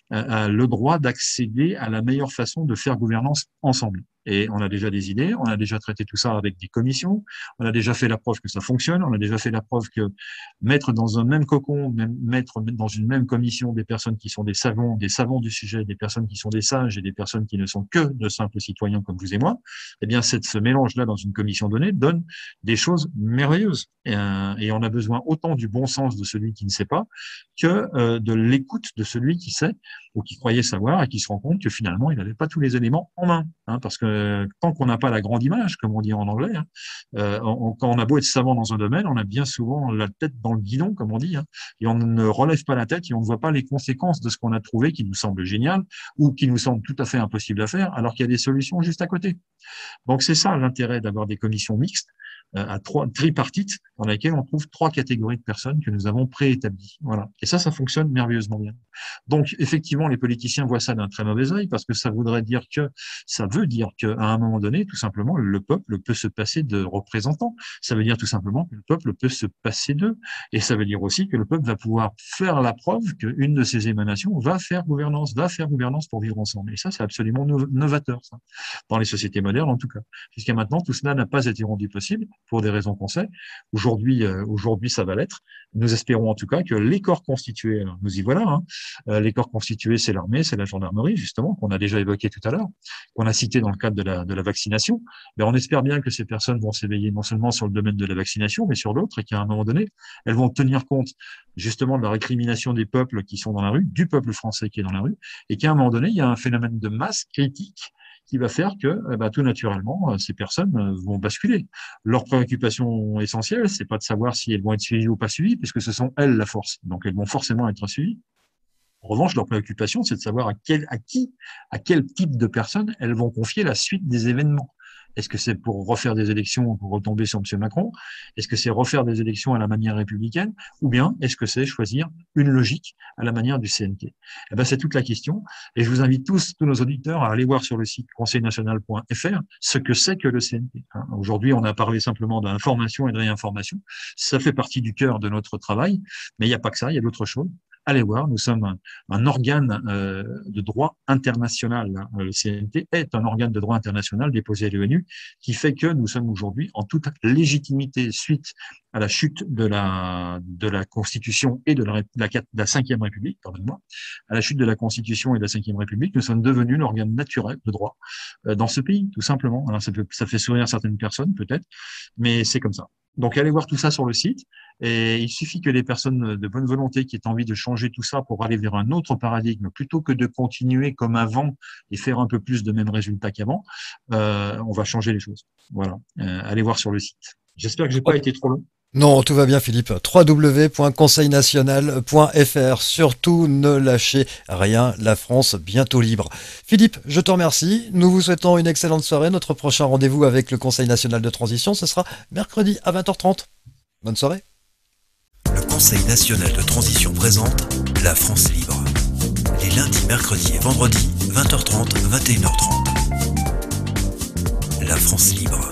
S3: le droit d'accéder à la meilleure façon de faire gouvernance ensemble. Et on a déjà des idées, on a déjà traité tout ça avec des commissions, on a déjà fait la preuve que ça fonctionne, on a déjà fait la preuve que mettre dans un même cocon, mettre dans une même commission des personnes qui sont des savants du sujet, des personnes qui sont des sages et des personnes qui ne sont que de simples citoyens comme vous et moi, eh bien, ce mélange-là dans une commission donnée donne des choses merveilleuses. Et on a besoin autant du bon sens de celui qui ne sait pas que de l'écoute de celui qui sait ou qui croyait savoir et qui se rend compte que finalement, il n'avait pas tous les éléments en main. Parce que tant qu'on n'a pas la grande image, comme on dit en anglais, quand on a beau être savant dans un domaine, on a bien souvent la tête dans le guidon, comme on dit, et on ne relève pas la tête et on ne voit pas les conséquences de ce qu'on a trouvé qui nous semble génial ou qui nous semble tout à fait impossible à faire, alors qu'il y a des solutions juste à côté. Donc c'est ça l'intérêt d'avoir des commissions mixtes, tripartites, dans lesquelles on trouve 3 catégories de personnes que nous avons préétablies. Voilà. Et ça fonctionne merveilleusement bien. Donc, effectivement, les politiciens voient ça d'un très mauvais œil parce que ça veut dire qu'à un moment donné, tout simplement, le peuple peut se passer de représentants. Ça veut dire tout simplement que le peuple peut se passer d'eux. Et ça veut dire aussi que le peuple va pouvoir faire la preuve qu'une de ses émanations va faire gouvernance pour vivre ensemble. Et ça, c'est absolument novateur, ça. Dans les sociétés modernes, en tout cas. Jusqu'à maintenant, tout cela n'a pas été rendu possible pour des raisons qu'on sait. Aujourd'hui, ça va l'être. Nous espérons en tout cas que les corps constitués, alors nous y voilà, les corps constitués, c'est l'armée, c'est la gendarmerie, justement, qu'on a déjà évoqué tout à l'heure, qu'on a cité dans le cadre de la vaccination. Mais on espère bien que ces personnes vont s'éveiller non seulement sur le domaine de la vaccination, mais sur d'autres, et qu'à un moment donné, elles vont tenir compte justement de la récrimination des peuples qui sont dans la rue, du peuple français qui est dans la rue, et qu'à un moment donné, il y a un phénomène de masse critique qui va faire que, tout naturellement, ces personnes vont basculer. Leur préoccupation essentielle, c'est pas de savoir si elles vont être suivies ou pas suivies, puisque ce sont elles la force. Donc, elles vont forcément être suivies. En revanche, leur préoccupation, c'est de savoir à quel type de personnes elles vont confier la suite des événements. Est-ce que c'est pour refaire des élections, pour retomber sur M. Macron? Est-ce que c'est refaire des élections à la manière républicaine? Ou bien est-ce que c'est choisir une logique à la manière du CNT? Eh ben, c'est toute la question. Et je vous invite tous nos auditeurs à aller voir sur le site conseilnational.fr ce que c'est que le CNT. Aujourd'hui, on a parlé simplement d'information et de réinformation. Ça fait partie du cœur de notre travail, mais il n'y a pas que ça, il y a d'autres choses. Allez voir, nous sommes un organe de droit international. Le CNT est un organe de droit international déposé à l'ONU qui fait que nous sommes aujourd'hui en toute légitimité suite à la chute de la Constitution et de la 5e République, pardonnez-moi, à la chute de la Constitution et de la 5e République, nous sommes devenus l'organe naturel de droit dans ce pays, tout simplement. Alors ça fait sourire certaines personnes peut-être, mais c'est comme ça. Donc, allez voir tout ça sur le site. Et il suffit que les personnes de bonne volonté qui aient envie de changer tout ça pour aller vers un autre paradigme, plutôt que de continuer comme avant et faire un peu plus de mêmes résultats qu'avant, on va changer les choses. Voilà. Allez voir sur le site. J'espère que j'ai pas été trop long.
S2: Non, tout va bien Philippe. www.conseilnational.fr. Surtout ne lâchez rien, la France bientôt libre. Philippe, je te remercie. Nous vous souhaitons une excellente soirée. Notre prochain rendez-vous avec le Conseil national de transition, ce sera mercredi à 20h30. Bonne soirée.
S1: Le Conseil national de transition présente La France libre. Les lundis, mercredis et vendredis, 20h30, 21h30. La France libre.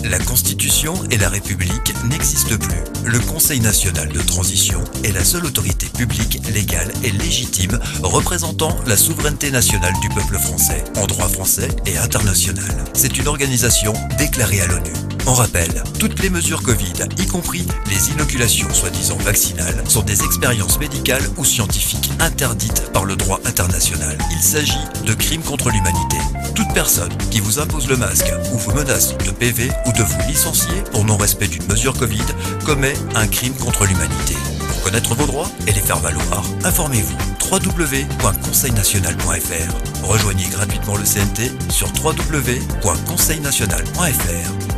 S1: La Constitution et la République n'existent plus. le Conseil national de transition est la seule autorité publique, légale et légitime représentant la souveraineté nationale du peuple français, en droit français et international. C'est une organisation déclarée à l'ONU. On rappelle, toutes les mesures Covid, y compris les inoculations soi-disant vaccinales, sont des expériences médicales ou scientifiques interdites par le droit international. Il s'agit de crimes contre l'humanité. Toute personne qui vous impose le masque ou vous menace de PV ou de vous licencier pour non-respect d'une mesure Covid commet un crime contre l'humanité. Pour connaître vos droits et les faire valoir, informez-vous. www.conseilnational.fr. Rejoignez gratuitement le CNT sur www.conseilnational.fr.